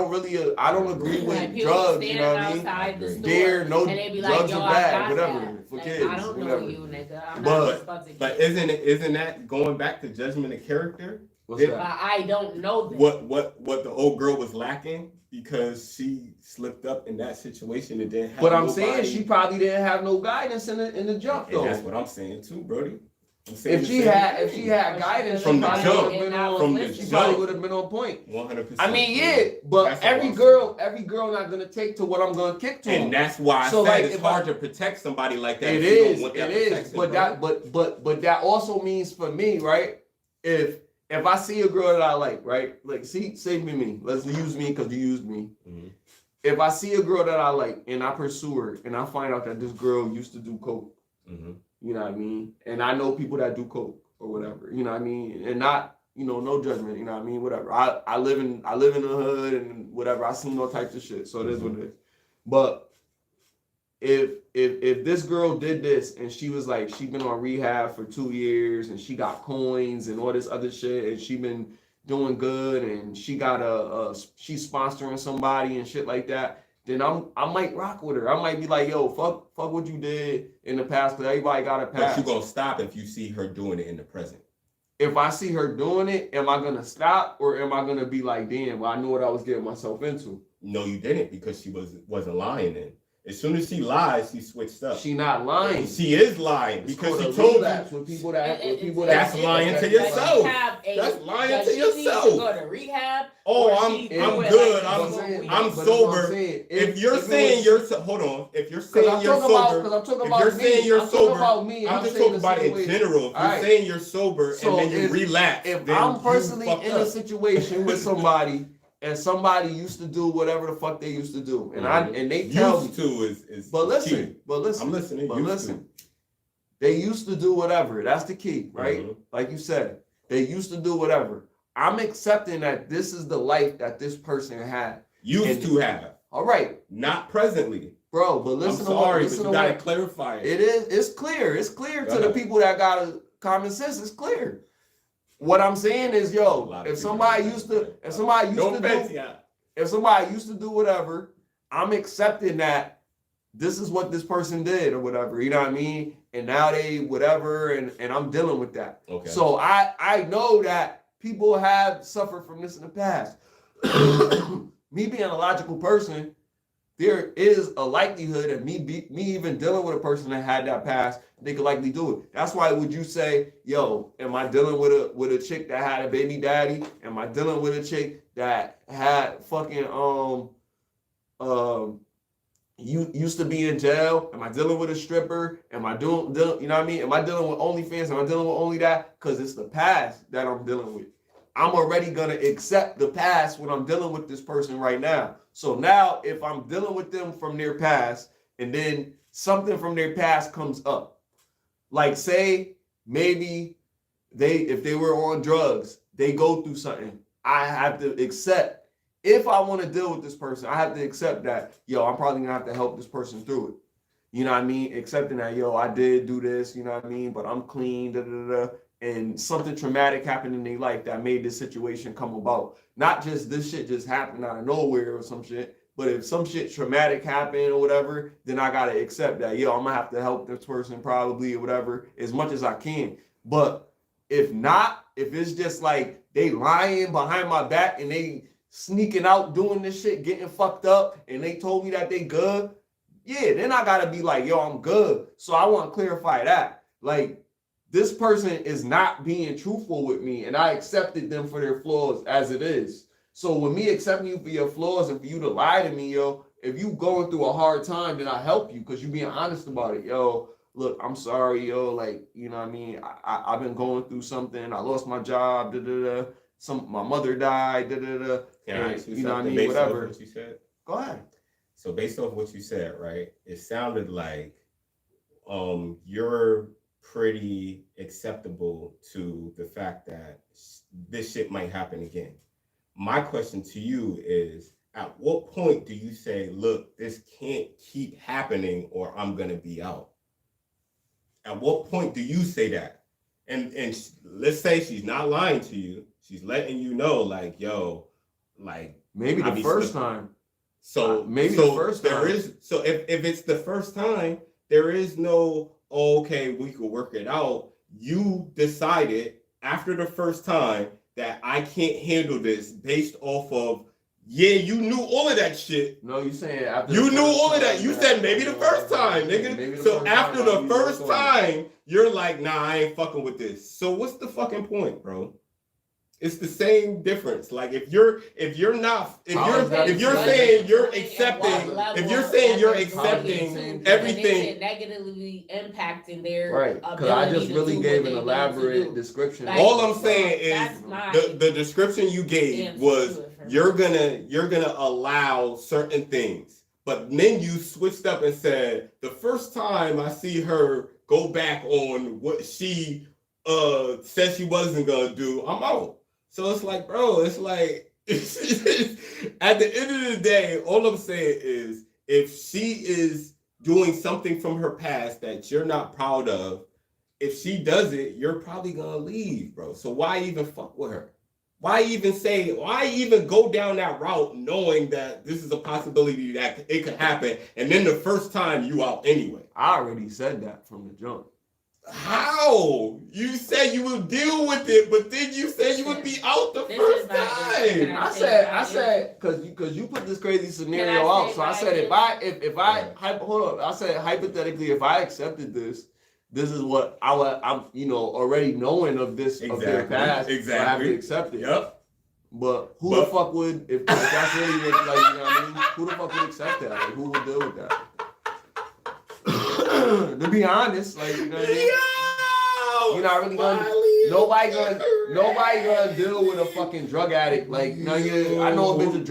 don't agree Like with people drugs. You standing know what I mean? outside the I store There, no and they be like, drugs yo, are I bad, got whatever that. for Like, kids. I don't whatever. know you, nigga. I'm But- not just about to But get isn't that going back to judgment of character? What's It- But that? I don't know that. What the old girl was lacking because she slipped up in that situation and didn't have. But I'm nobody. saying she probably didn't have no guidance in the jump And though. that's what I'm saying too, Brody. I'm saying If the she same had thing. guidance, From she the probably jump. would have been on. From the She jump. probably would have been on point. 100%. I mean, yeah, but That's what every I'm girl not gonna take to what I'm gonna kick to. And them. that's why I So, said like, it's if hard I- to protect somebody like that. It if you don't is, want it that is. protection, But bro. that that also means for me, right? If I see a girl that I like, right? Like, say me. Let's use me because you used me. Mhm. If I see a girl that I like and I pursue her and I find out that this girl used to do coke, Mhm. you know what I mean? And I know people that do coke or whatever, you know what I mean? And not, no judgment, you know what I mean? Whatever. I live in the hood and whatever. I seen all types of shit. So it is what it is. But if this girl did this and she was like, she been on rehab for 2 years and she got coins and all this other shit and she been doing good and she got she's sponsoring somebody and shit like that, then I might rock with her. I might be like, yo, fuck what you did in the past, because everybody got a past. But you gonna stop if you see her doing it in the present. If I see her doing it, am I gonna stop or am I gonna be like, damn, well, I knew what I was getting myself into? No, you didn't, because she wasn't lying then. As soon as she lies, she switched up. She not lying. She is lying It's because called she a told relapse you. with people that That's lying to yourself. That's lying to yourself. Go to rehab. Oh, or I'm she good. do it I'm like sober. If you're saying you're hold on, if you're saying you're sober, if you're saying you're sober, I'm just talking about it in general. If you're saying you're sober and then you relapse, if then I'm personally in a situation with somebody and somebody used to do whatever the fuck they used to do, and they tell used to is but listen, key. but listen, I'm listening. but listen, they used to do whatever. That's the key, right? Like you said, they used to do whatever. I'm accepting that this is the life that this person had. Used to have. All right. Not presently. Bro, but listen I'm sorry, but you gotta clarify it. It is. It's clear. It's clear to the people that got a common sense. It's clear. What I'm saying is, yo, if somebody used to do whatever, I'm accepting that this is what this person did or whatever. You know what I mean? And now they whatever, and I'm dealing with that. Okay. So I know that people have suffered from this in the past. Me being a logical person, there is a likelihood of me even dealing with a person that had that past, they could likely do it. That's why would you say, yo, am I dealing with a chick that had a baby daddy? Am I dealing with a chick that had fucking you used to be in jail? Am I dealing with a stripper? Am I doing you know what I mean? Am I dealing with OnlyFans? Am I dealing with only that? Because it's the past that I'm dealing with. I'm already gonna accept the past when I'm dealing with this person right now. So now if I'm dealing with them from their past and then something from their past comes up, like say maybe if they were on drugs, they go through something, I have to accept, if I want to deal with this person, I have to accept that, yo, I'm probably gonna have to help this person through it. You know what I mean? Accepting that, yo, I did do this, you know what I mean? But I'm clean, and something traumatic happened in their life that made this situation come about. Not just this shit just happened out of nowhere or some shit, but if some shit traumatic happened or whatever, then I gotta accept that, yo, I'm gonna have to help this person probably or whatever as much as I can. But if not, if it's just like they lying behind my back and they sneaking out doing this shit, getting fucked up, and they told me that they good, yeah, then I gotta be like, yo, I'm good. So I want to clarify that. Like, this person is not being truthful with me, and I accepted them for their flaws as it is. So with me accepting you for your flaws and for you to lie to me, yo, if you going through a hard time, then I help you because you being honest about it. Yo, look, I'm sorry, yo, like, you know what I mean? I've been going through something. I lost my job, my mother died, and you know what I mean? Whatever. What you said? Go ahead. So based off what you said, right, it sounded like you're pretty acceptable to the fact that this shit might happen again. My question to you is, at what point do you say, look, this can't keep happening or I'm going to be out? At what point do you say that? And let's say she's not lying to you. She's letting you know, like, yo, like, maybe the first time. So maybe the first time. If it's the first time, there is no, okay, we could work it out. You decided after the first time that I can't handle this based off of, yeah, you knew all of that shit. No, you saying after you knew all of that. You said maybe the first time, nigga. So after the first time, you're like, nah, I ain't fucking with this. So what's the fucking point, bro? It's the same difference. Like if you're saying you're accepting everything, negatively impacting their right. Because I just really gave an elaborate description. Like, all I'm saying is the description you gave was you're gonna allow certain things, but then you switched up and said the first time I see her go back on what she said she wasn't gonna do, I'm out. So it's like, bro, it's like, at the end of the day, all I'm saying is, if she is doing something from her past that you're not proud of, if she does it, you're probably gonna leave, bro. So why even fuck with her? Why even go down that route knowing that this is a possibility that it could happen, and then the first time you out anyway? I already said that from the jump. How? You said you would deal with it, but then you said you would be out the first time. I said, because you put this crazy scenario out. So I said, I said hypothetically, if I accepted this is what I'm already knowing of this of their past. Exactly. So I have to accept it. Yep. But the fuck would if that's really what, like, you know what I mean? Who the fuck would accept that? Like, who would deal with that? To be honest, like, you know what I mean? You're not really nobody gonna deal with a fucking drug addict. Like, I know a bitch a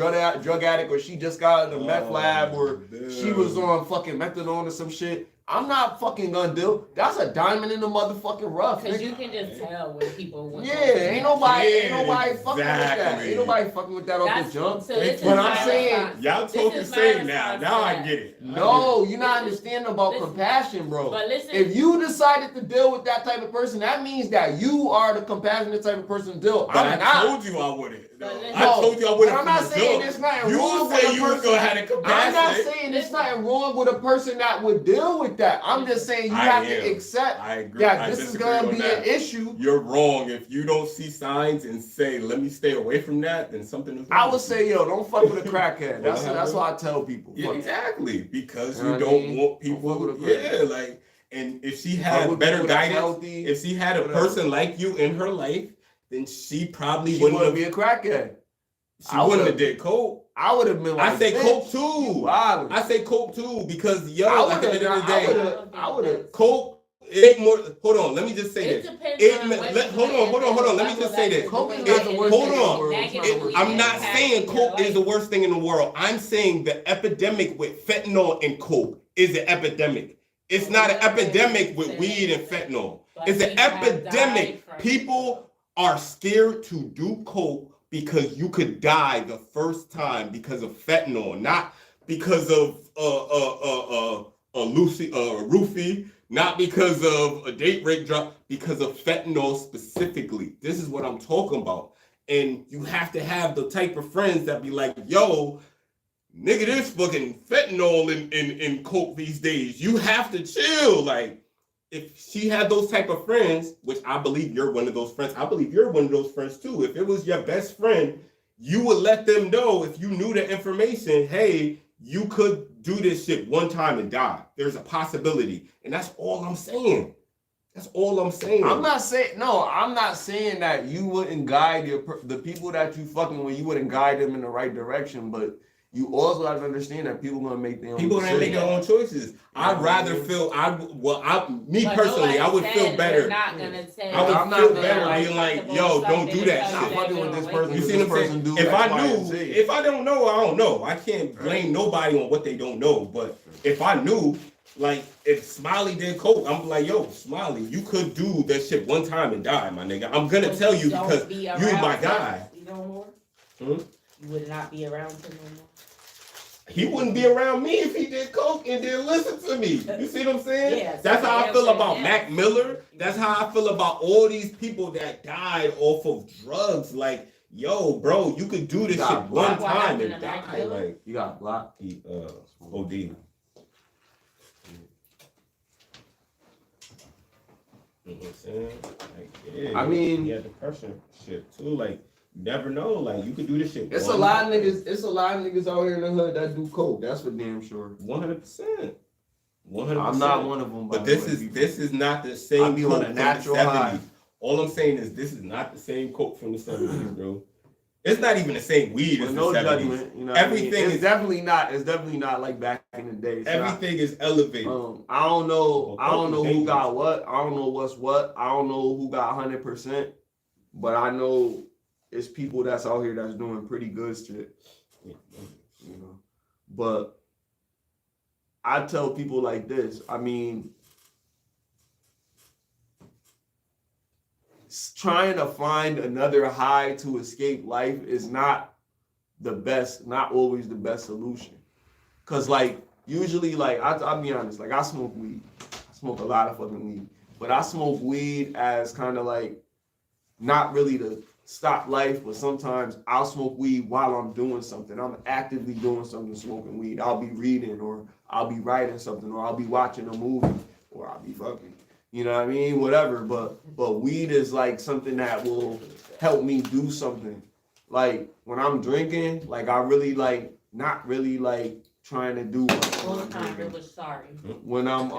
drug addict, or she just got out of the meth lab, or she was on fucking methadone or some shit. I'm not fucking gonna deal. That's a diamond in the motherfucking rough. Because you can just tell when people want ain't nobody fucking with that. Ain't nobody fucking with that off the jump. So but I'm saying, y'all talking same now. Now I get it. No, you're not understanding about compassion, bro. But listen, if you decided to deal with that type of person, that means that you are the compassionate type of person to deal. I told you I wouldn't. I told you I wouldn't. I'm not saying there's nothing wrong with a person. You was gonna have the compassion. I'm not saying there's nothing wrong with a person that would deal with that. I'm just saying you have to accept that this is gonna be an issue. You're wrong. If you don't see signs and say, "Let me stay away from that," then something is wrong. I would say, yo, don't fuck with a crackhead. That's what I tell people. Yeah, exactly. Because you don't want people. Yeah, like, and if she had better guidance, if she had a person like you in her life, then she probably wouldn't be a crackhead. She wouldn't have did coke. I would have been like, I say coke too. I say coke too because at the end of the day, I would have coke. It more. Hold on. Let me just say this. Hold on. Let me just say this. Coke is not the worst thing in the world. I'm not saying coke is the worst thing in the world. I'm saying the epidemic with fentanyl and coke is an epidemic. It's not an epidemic with weed and fentanyl. It's an epidemic. People are scared to do coke because you could die the first time because of fentanyl, not because of a roofie, not because of a date rape drug, because of fentanyl specifically. This is what I'm talking about. And you have to have the type of friends that be like, yo, nigga, there's fucking fentanyl in coke these days. You have to chill. Like, if she had those type of friends, which I believe you're one of those friends, I believe you're one of those friends too. If it was your best friend, you would let them know, if you knew the information, hey, you could do this shit one time and die. There's a possibility. And that's all I'm saying. That's all I'm saying. I'm not saying that you wouldn't guide the people that you fucking with, you wouldn't guide them in the right direction, but you also have to understand that people gonna make their own decisions. People make their own choices. I'd rather feel I would feel better. I would feel better being like, yo, don't do that shit. Fucking with this person. You see what I'm saying? If I don't know, I don't know. I can't blame nobody on what they don't know. But if I knew, like, if Smiley did coke, I'm like, yo, Smiley, you could do that shit one time and die, my nigga. I'm gonna tell you because you're my guy. You would not be around him no more. He wouldn't be around me if he did coke and didn't listen to me. You see what I'm saying? Yeah, that's how I feel about Mac Miller. That's how I feel about all these people that died off of drugs. Like, yo, bro, you could do this shit one time and die. Like, you got blocked. He OD. You know what I'm saying? Like, yeah, I mean, he had depression shit too. Like, you never know. Like, you could do this shit. It's a lot of niggas out here in the hood that do coke. That's for damn sure. 100%. 100%. I'm not one of them. But this is not the same coke from the 70s. All I'm saying is this is not the same coke from the 70s, bro. It's not even the same weed as the 70s. Judgment, you know. Everything is definitely not. It's definitely not like back in the day. Everything is elevated. I don't know who got what. I don't know what's what. I don't know who got 100%. But I know it's people that's out here that's doing pretty good shit. You know. But I tell people like this. I mean, trying to find another high to escape life is not always the best solution. Cause like usually, like I'll be honest, like I smoke weed. I smoke a lot of fucking weed. But I smoke weed as kind of like not really to stop life, but sometimes I'll smoke weed while I'm doing something. I'm actively doing something, smoking weed. I'll be reading, or I'll be writing something, or I'll be watching a movie, or I'll be fucking. You know what I mean? Whatever. But weed is like something that will help me do something. Like when I'm drinking, like I really like not really like trying to do one time it was sorry. When I'm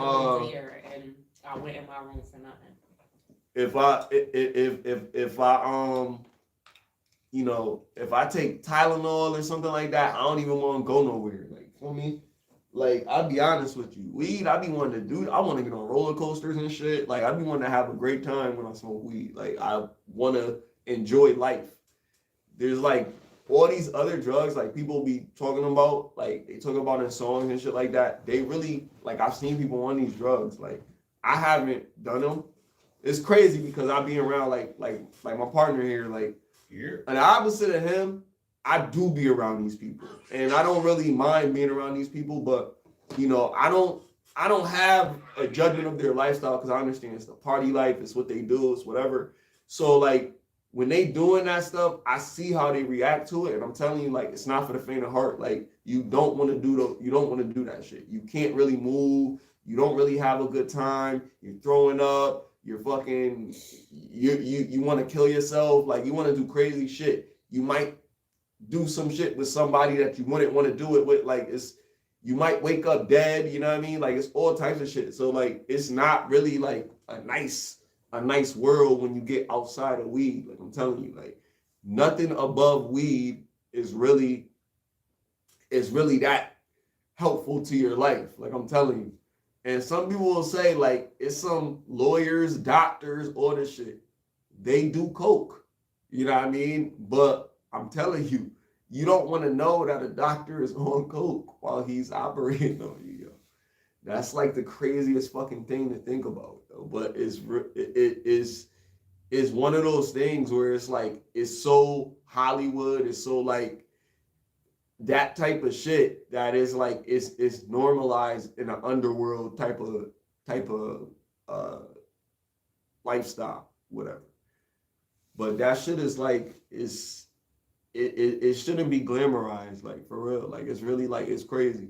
here and I went in my room for nothing. If I you know, if I take Tylenol or something like that, I don't even want to go nowhere. Like, for me, like, I'll be honest with you. Weed, I be wanting to do, I want to get on roller coasters and shit. Like, I be wanting to have a great time when I smoke weed. Like, I want to enjoy life. There's like all these other drugs, like people be talking about, like they talk about in songs and shit like that. They really, like, I've seen people on these drugs. Like, I haven't done them. It's crazy because I be around like my partner here, like, and the opposite of him, I do be around these people, and I don't really mind being around these people. But you know, I don't have a judgment of their lifestyle because I understand it's the party life, it's what they do, it's whatever. So like when they doing that stuff, I see how they react to it, and I'm telling you, like, it's not for the faint of heart. Like, you don't want to do that shit. You can't really move. You don't really have a good time. You're throwing up. You're fucking. You want to kill yourself. Like, you want to do crazy shit. You might do some shit with somebody that you wouldn't want to do it with. Like, you might wake up dead. You know what I mean? Like, it's all types of shit. So like, it's not really like a nice world when you get outside of weed. Like, I'm telling you, like, nothing above weed is really that helpful to your life. Like, I'm telling you. And some people will say, like, it's some lawyers, doctors, all this shit. They do coke. You know what I mean? But I'm telling you, you don't want to know that a doctor is on coke while he's operating on you. Yo. That's like the craziest fucking thing to think about. Though. But it is one of those things where it's like, it's so Hollywood, it's so like that type of shit that is like, it's normalized in an underworld type of lifestyle, whatever. But that shit is like, it shouldn't be glamorized, like, for real. Like, it's really like, it's crazy.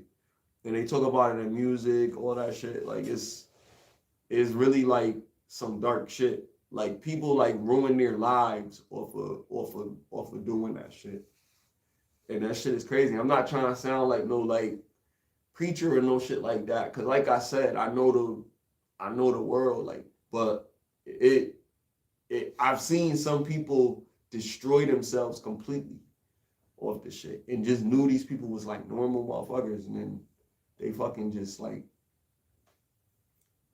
And they talk about it in music, all that shit. Like, it's really like some dark shit. Like, people like ruin their lives off of doing that shit. And that shit is crazy. I'm not trying to sound like no like preacher or no shit like that. Cause like I said, I know the world, like, but I've seen some people destroy themselves completely off the shit and just knew these people was like normal motherfuckers, and then they fucking just like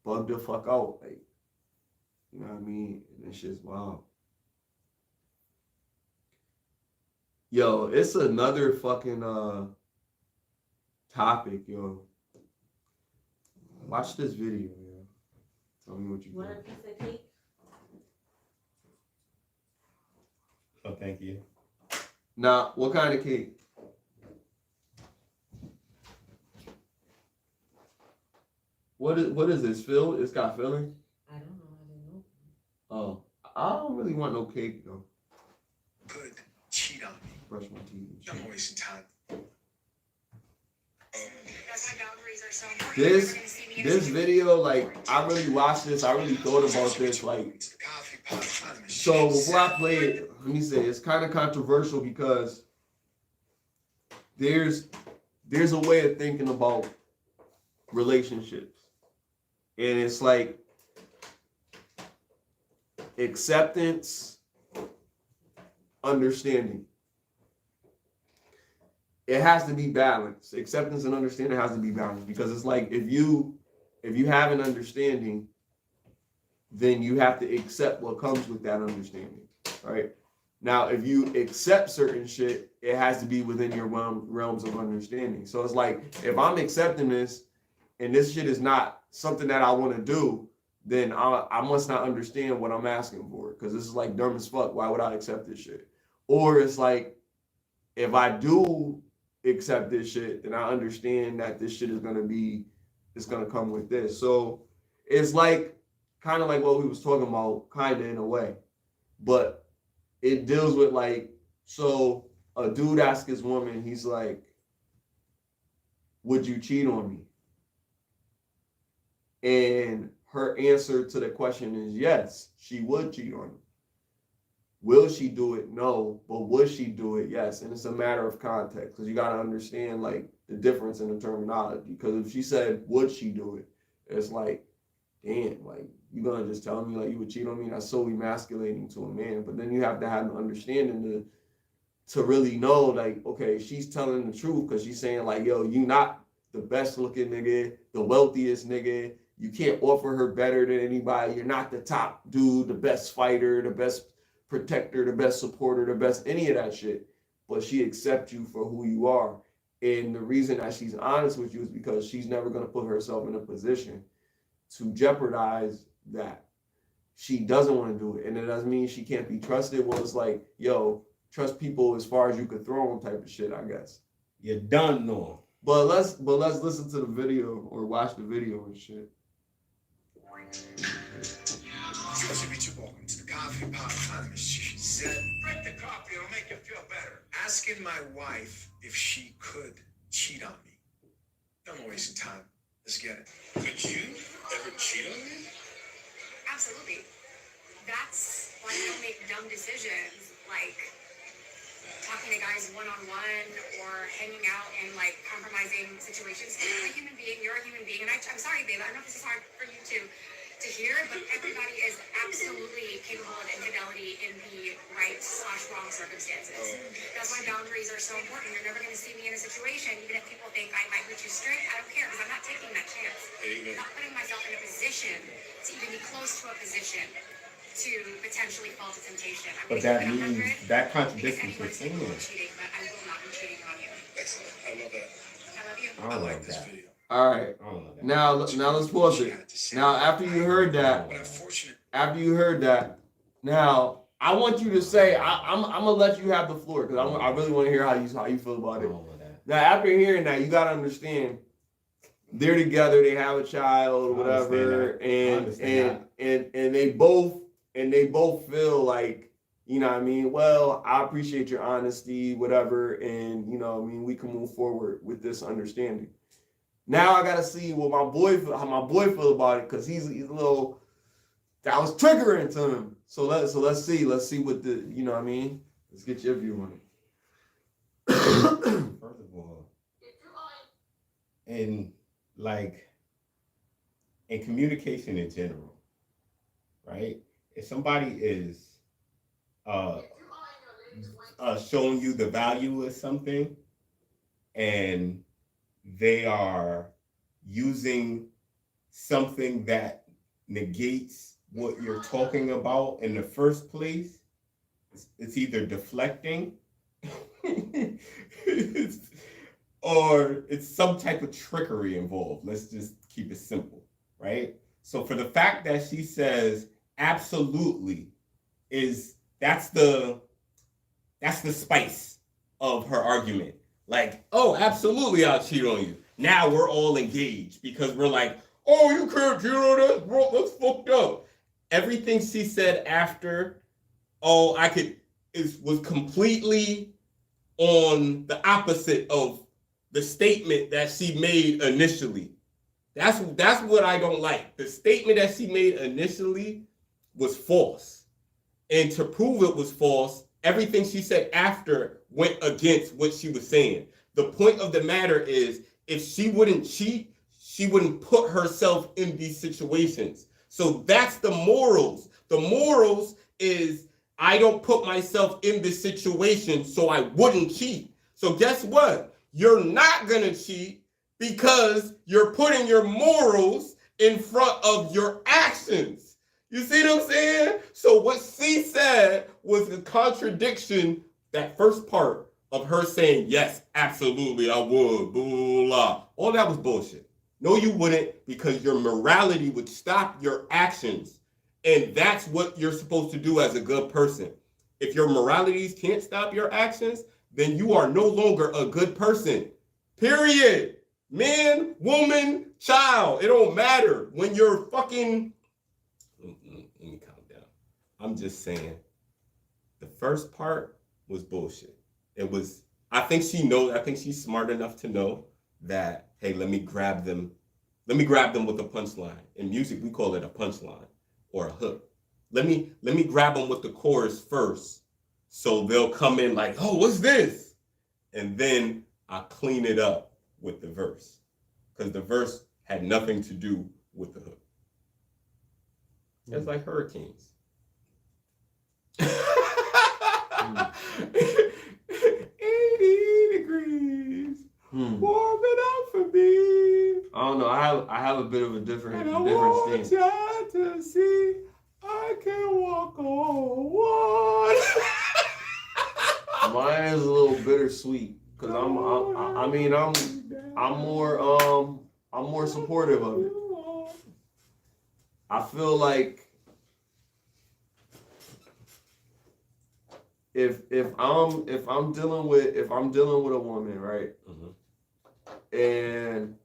bugged the fuck out, like, you know what I mean? And that shit's wild. Yo, it's another fucking topic, yo. Watch this video, yo. Tell me what you want. A piece of cake? Oh, thank you. Nah, what kind of cake? What is this? Fill? It's got filling? I don't know. I didn't know. Oh, I don't really want no cake though. Good. Cheat on me. Brush my teeth. I'm wasting time. This video, like, I really watched this. I really thought about this. Like, so before I play it, let me say it's kind of controversial because there's a way of thinking about relationships, and it's like acceptance, understanding. It has to be balanced. Acceptance and understanding has to be balanced, because it's like if you have an understanding, then you have to accept what comes with that understanding, right? Now, if you accept certain shit, it has to be within your realms of understanding. So it's like, if I'm accepting this and this shit is not something that I want to do, then I must not understand what I'm asking for, because this is like dumb as fuck. Why would I accept this shit? Or it's like, if I do accept this shit, then I understand that this shit is gonna come with this. So it's like kind of like what we was talking about, kind of in a way, but it deals with like, so a dude asks his woman, he's like, would you cheat on me? And her answer to the question is yes, she would cheat on me. Will she do it? No. But would she do it? Yes. And it's a matter of context, because you got to understand like the difference in the terminology. Because if she said, would she do it? It's like, damn, like, you gonna just tell me like you would cheat on me? That's so emasculating to a man. But then you have to have an understanding to really know, like, okay, she's telling the truth, because she's saying like, yo, you not the best looking nigga, the wealthiest nigga. You can't offer her better than anybody. You're not the top dude, the best fighter, the best protector, the best supporter, the best any of that shit. But she accepts you for who you are. And the reason that she's honest with you is because she's never going to put herself in a position to jeopardize that. She doesn't want to do it. And it doesn't mean she can't be trusted. Well, it's like, yo, trust people as far as you could throw them type of shit, I guess. You're done, no. But let's listen to the video or watch the video and shit. Welcome to the Coffee Pot Time. She said, drink the coffee, it'll make you feel better. Asking my wife if she could cheat on me. Don't waste time. Let's get it. Could you ever cheat on me? Absolutely. That's why you don't make dumb decisions like talking to guys one-on-one or hanging out in like compromising situations. You're a human being, and I'm sorry, babe, I know this is hard for you to hear, but everybody is absolutely capable of infidelity in the right/wrong circumstances. That's why boundaries are so important. You're never going to see me in a situation, even if people think I might put you straight, I don't care, because I'm not taking that chance. I'm not putting myself in a position to even be close to a position to potentially fall to temptation. But that means that contradicts what you're saying. Cheating, but I will not be cheating on you. Excellent. I love that. I love you. I like this that. video. All right. Now let's pause it. Now after you heard that, now I want you to say I'm gonna let you have the floor because I really want to hear how you feel about it. Now after hearing that, you gotta understand they're together, they have a child or whatever, and they both feel like, you know what I mean, well, I appreciate your honesty, whatever, and you know what I mean, we can move forward with this understanding. Now I gotta see how my boy feel about it, because he's a little, that was triggering to him. So let's see what the, you know what I mean? Let's get your view on it. First of all, in communication in general, right? If somebody is showing you the value of something and they are using something that negates what you're talking about in the first place, it's either deflecting or it's some type of trickery involved. Let's just keep it simple, right? So for the fact that she says absolutely, that's the spice of her argument. Like, oh, absolutely, I'll cheat on you. Now we're all engaged because we're like, oh, you can't cheat on us, bro. That's fucked up. Everything she said after, oh, was completely on the opposite of the statement that she made initially. That's what I don't like. The statement that she made initially was false. And to prove it was false, everything she said after went against what she was saying. The point of the matter is, if she wouldn't cheat, she wouldn't put herself in these situations. So that's the morals. The morals is, I don't put myself in this situation so I wouldn't cheat. So guess what? You're not going to cheat because you're putting your morals in front of your actions. You see what I'm saying? So what she said was a contradiction, that first part of her saying, yes, absolutely, I would, blah, blah, blah. All that was bullshit. No, you wouldn't, because your morality would stop your actions. And that's what you're supposed to do as a good person. If your moralities can't stop your actions, then you are no longer a good person. Period. Man, woman, child. It don't matter. When you're fucking... Let me calm down. I'm just saying, the first part was bullshit. It was, I think she's smart enough to know that, hey, let me grab them with a punchline. In music, we call it a punchline or a hook. Let me grab them with the chorus first, so they'll come in like, oh, what's this? And then I clean it up with the verse, because the verse had nothing to do with the hook. It's like hurricanes. 80 degrees. Warm it up for me. I don't know. I have a bit of a different And I want stance. you to see I can walk on water. Mine is a little bittersweet because I'm more supportive of it. I feel like if I'm dealing with a woman, right, and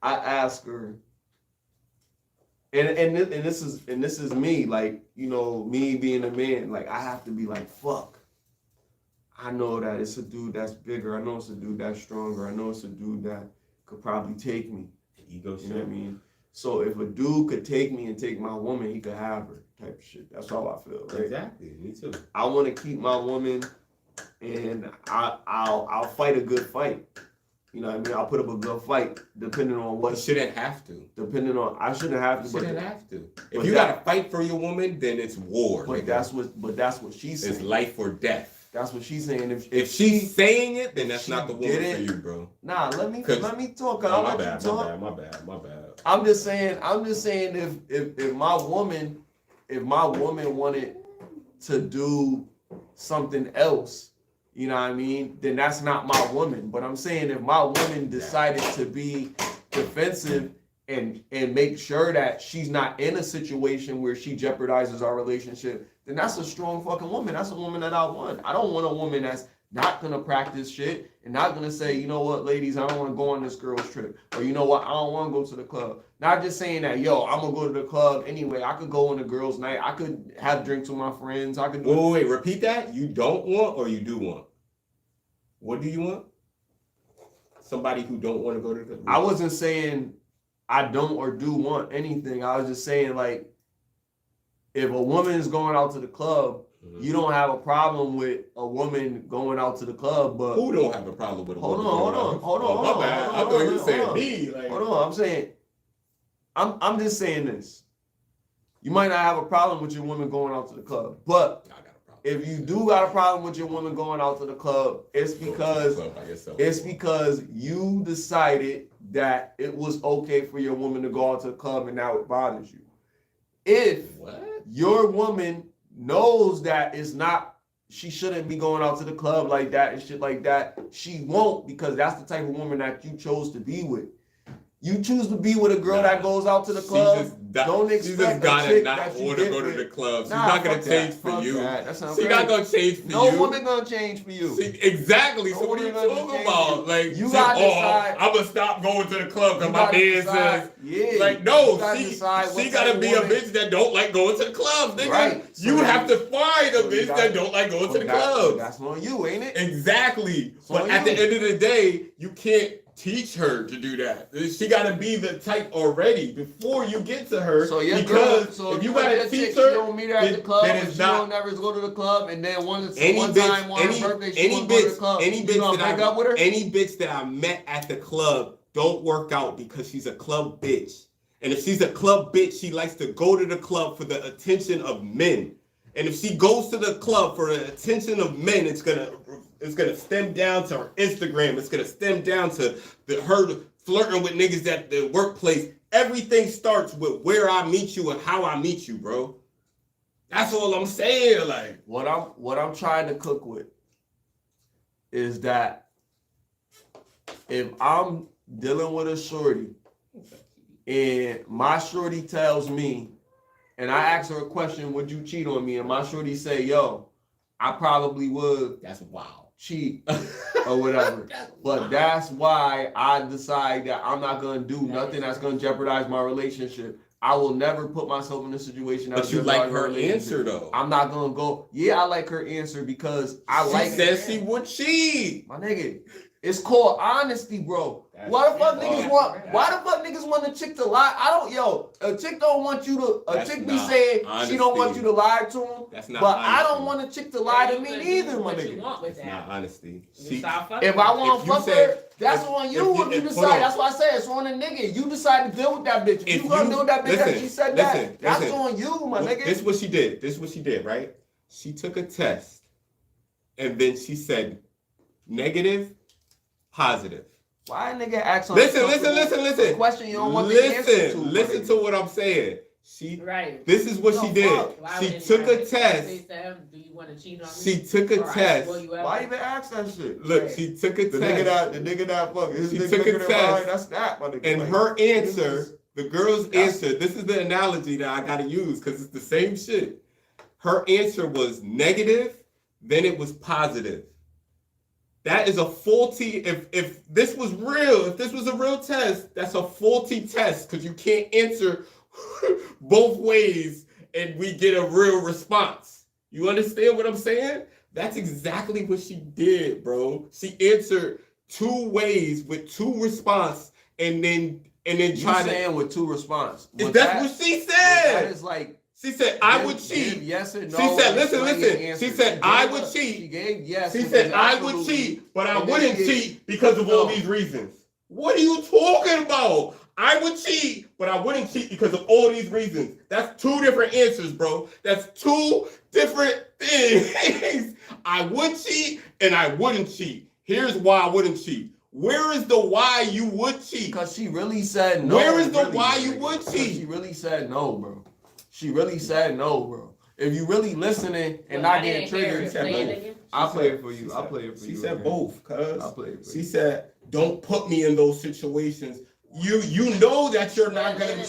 I ask her, and this is me, like, you know, me being a man, like, I have to be like, fuck. I know that it's a dude that's bigger. I know it's a dude that's stronger. I know it's a dude that could probably take me. Ego shit. You know what I mean? So if a dude could take me and take my woman, he could have her, type of shit. That's how I feel, right? Exactly. Me too. I want to keep my woman, and I'll fight a good fight. You know what I mean? I'll put up a good fight, depending on what. You shouldn't have to. Depending on, I shouldn't have to. You shouldn't have to. If you gotta fight for your woman, then it's war. But that's what she's saying. It's life or death. That's what she's saying. If she's saying it, then that's not the woman for you, bro. Nah, let me talk. Oh, my bad. I'm just saying if my woman wanted to do something else, you know what I mean, then that's not my woman. But I'm saying if my woman decided to be defensive and make sure that she's not in a situation where she jeopardizes our relationship, then that's a strong fucking woman. That's a woman that I want. I don't want a woman that's not gonna practice shit and not gonna say, you know what, ladies, I don't want to go on this girl's trip, or you know what, I don't want to go to the club. Not just saying that, yo, I'm gonna go to the club anyway. I could go on a girls' night. I could have drinks with my friends. I could. Wait, repeat that. You don't want or you do want? What do you want? Somebody who don't want to go to the club. I wasn't saying I don't or do want anything. I was just saying, like, if a woman is going out to the club, you don't have a problem with a woman going out to the club, but who don't have a problem with a woman? Hold on. My bad. I thought you were saying me. Like, hold on. I'm just saying this. You might not have a problem with your woman going out to the club, but if you do got a problem with your woman going out to the club, it's because you decided that it was okay for your woman to go out to the club and now it bothers you. If your woman knows that it's not, she shouldn't be going out to the club like that and shit like that, she won't, because that's the type of woman that you chose to be with. You choose to be with a girl that goes out to the club. Don't expect a chick that you want to go to the club. She's Nah, not gonna change for you. She's not gonna change for you. No woman gonna change for you. Exactly. So what are you talking about? Like, you gotta decide. I'm gonna stop going to the club because my man says, like, no. She gotta be a bitch that don't like going to the club, nigga. Right. You have to find a bitch that don't like going to the club. That's on you, ain't it? Exactly. But at the end of the day, you can't teach her to do that. She got to be the type already before you get to her. So if you got to teach her, you don't meet her at the club, and she don't never go to the club, and then one time on her birthday she won't go to the club. Any bitch that I met at the club don't work out because she's a club bitch. And if she's a club bitch, she likes to go to the club for the attention of men. And if she goes to the club for the attention of men, it's gonna stem down to her Instagram. It's gonna stem down to her flirting with niggas at the workplace. Everything starts with where I meet you and how I meet you, bro. That's all I'm saying. Like, what I'm trying to cook with is that if I'm dealing with a shorty and my shorty tells me, and I ask her a question, would you cheat on me? And my shorty say, yo, I probably would. That's wild. Cheat or whatever. But that's why I decide that I'm not going to do nothing that's going to jeopardize my relationship. I will never put myself in a situation that. But you like her answer, though. I'm not going to go. Yeah, I like her answer because she says she would cheat. My nigga, it's called honesty, bro. Why the fuck niggas want a chick to lie? A chick don't want you to, chick be saying honesty. She don't want you to lie to him. That's not honesty. I don't want a chick to lie to me either, my nigga. That's not honesty. If I want to fuck her, that's on you if you decide. That's why I said it's on a nigga. You decide to deal with that bitch. If you gonna deal with that bitch that she said that, that's on you, my nigga. This is what she did, right? She took a test, and then she said negative, positive. Why a nigga ask on Listen. a question you don't want the answer to? Listen to what I'm saying. Right. This is what she did. She took a test. Do you want to cheat on me? She took a test. Why even ask that shit? Look, she took a test. The nigga that fucking. She took a test. That's that, my nigga. And her answer, the girl's answer, this is the analogy that I gotta use because it's the same shit. Her answer was negative, then it was positive. That is a faulty, if this was real, if this was a real test, that's a faulty test because you can't answer both ways and we get a real response. You understand what I'm saying? That's exactly what she did, bro. She answered 2 ways with 2 responses and then tried to with 2 responses. That's what she said. That is like. She said, I would cheat. Yes or no. She said, listen. She said, I would cheat. She gave yes. She said, I would cheat, but I wouldn't cheat because of all these reasons. What are you talking about? I would cheat, but I wouldn't cheat because of all these reasons. That's 2 different answers, bro. That's 2 different things. I would cheat and I wouldn't cheat. Here's why I wouldn't cheat. Where is the why you would cheat? Because she really said no. Where is the why you would cheat? She really said no, bro. She really said no, bro. If you really listening and not getting triggered, I'll play it for you. She said both, cuz. I'll play it for you. She said, don't put me in those situations. You know that you're not gonna. Welcome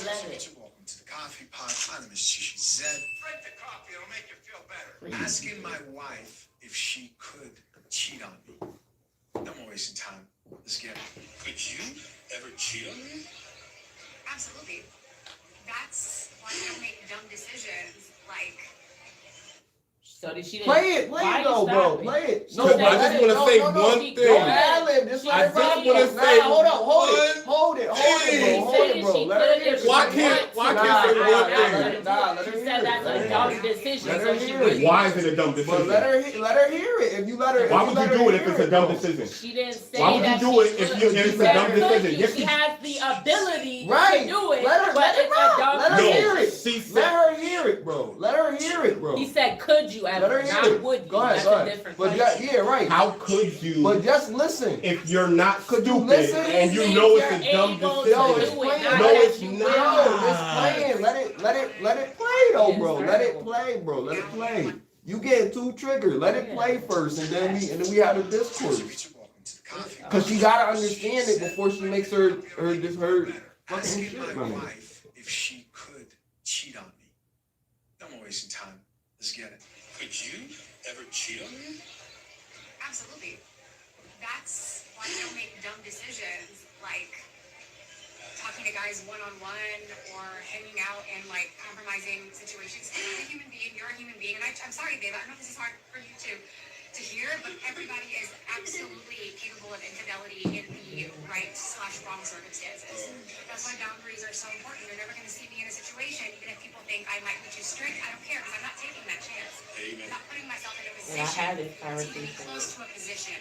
to the coffee pot. My name is Zed. Drink the coffee, it'll make you feel better. Asking my wife if she could cheat on me. No more wasting time. Let's get it. Could you ever cheat on me? Absolutely. That's why you don't make dumb decisions. Like. So did she play it though, bro. Play it. No, I just want to say one thing. I just want to say, hold it, bro. Let her hear it. Why can't say one thing? She said that's a dumb decision. Why is it a dumb decision? Let her hear it. If you let her, why would you do it if it's a dumb decision? She didn't say why would you do it if it's a dumb decision? Yes, she has the ability to do it. Let her hear it. Let her hear it, bro. Let her hear it, bro. He said, "Could you?" Let her hear it. Would you? Go ahead. But yeah, right. How could you? But just listen. If you're not Could stupid you listen? and you know it's a dumb decision. No, it's playing. No, it's not. It's playing. Let it play though, bro. Let it play, bro. Let it play. You get too triggered. Let it play first, and then we have a discourse. Cause she gotta understand it before she makes her fucking Asking shit. my wife if she could cheat on me. No more wasting time. Let's get it. Could you ever cheat on me? Absolutely. That's why you don't make dumb decisions like talking to guys one-on-one or hanging out in like compromising situations. You're a human being. You're a human being. And I'm sorry, babe. I know this is hard for you to hear, but everybody is absolutely capable of infidelity in the right/wrong circumstances. That's why boundaries are so important. You're never going to see me in a situation, even if people think I might be too strict. I don't care because I'm not taking that chance. I'm not putting myself in a position to even be close to a position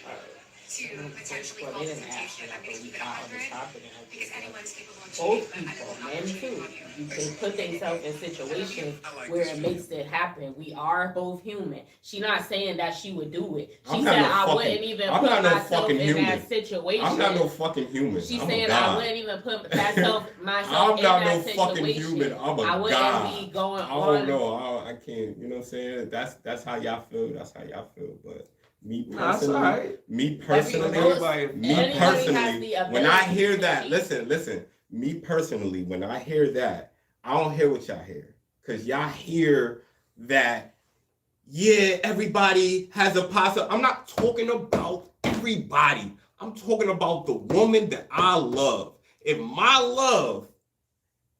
to potentially cause temptation. I'm going to keep it 100 because anyone's capable of Both cheating. people, men too, you can put themselves in situations where it makes it happen. We are both human. She's not saying that she would do it. She said I wouldn't even put myself in that situation. I'm not no fucking human. She's saying I wouldn't even put myself in that situation. I'm not no fucking human. I'm a I wouldn't god. be going I on. don't know. I can't. You know what I'm saying? That's how y'all feel. That's how y'all feel. But me personally, when I hear that, listen. Me personally, when I hear that, I don't hear what y'all hear. Because y'all hear that, yeah, everybody has a possible. I'm not talking about everybody. I'm talking about the woman that I love. If my love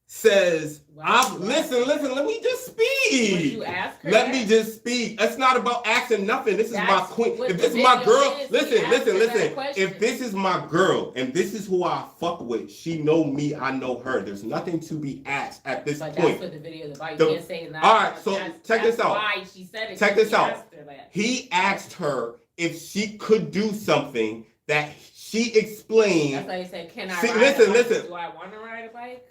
says, listen, let me just speak. Would you ask her Let that? me just speak. It's not about asking nothing. This is my queen. what If this the is my video girl, is. listen. Ask her that question. If this is my girl and this is who I fuck with, she know me, I know her. There's nothing to be asked at this But point. that's what the video is about. You can't say that. All right, so check this out. Why she said it. Check this out. Asked her that. He asked her if she could do something that she explained. That's why he said, "Can I See, ride listen, a bike? listen. Do I want to ride a bike?"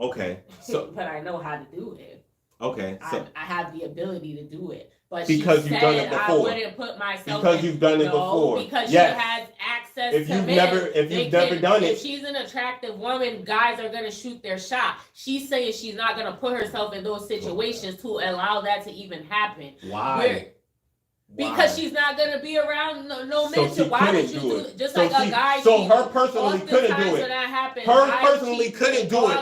Okay, so but I know how to do it. okay, so I have the ability to do it. But because she you've said done it before. I wouldn't put myself Because in, you've done it before. Because Yes. she has access says if to you've men, never done it. If she's an attractive woman, guys are gonna shoot their shot. She's saying she's not gonna put herself in those situations to allow that to even happen. Why? Because she's not gonna be around no men. So why would you do it? Just so like a guy. So her personally couldn't do it. Her personally couldn't do it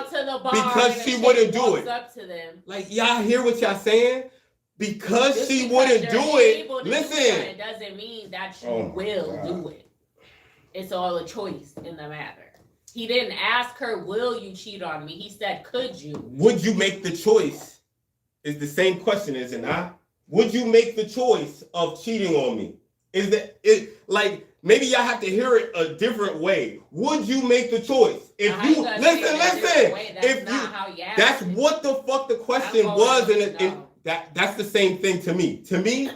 because she wouldn't do it. Up to them. Like y'all hear what y'all saying? Because she wouldn't do it. Listen, it doesn't mean that you will do it. It's all a choice in the matter. He didn't ask her, "Will you cheat on me?" He said, "Could you?" Would you make the choice? Is the same question, is it not? Would you make the choice of cheating on me? Is that it? Like maybe y'all have to hear it a different way. Would you make the choice? If you listen, if you, that's what the fuck the question was, and that's the same thing to me. To me,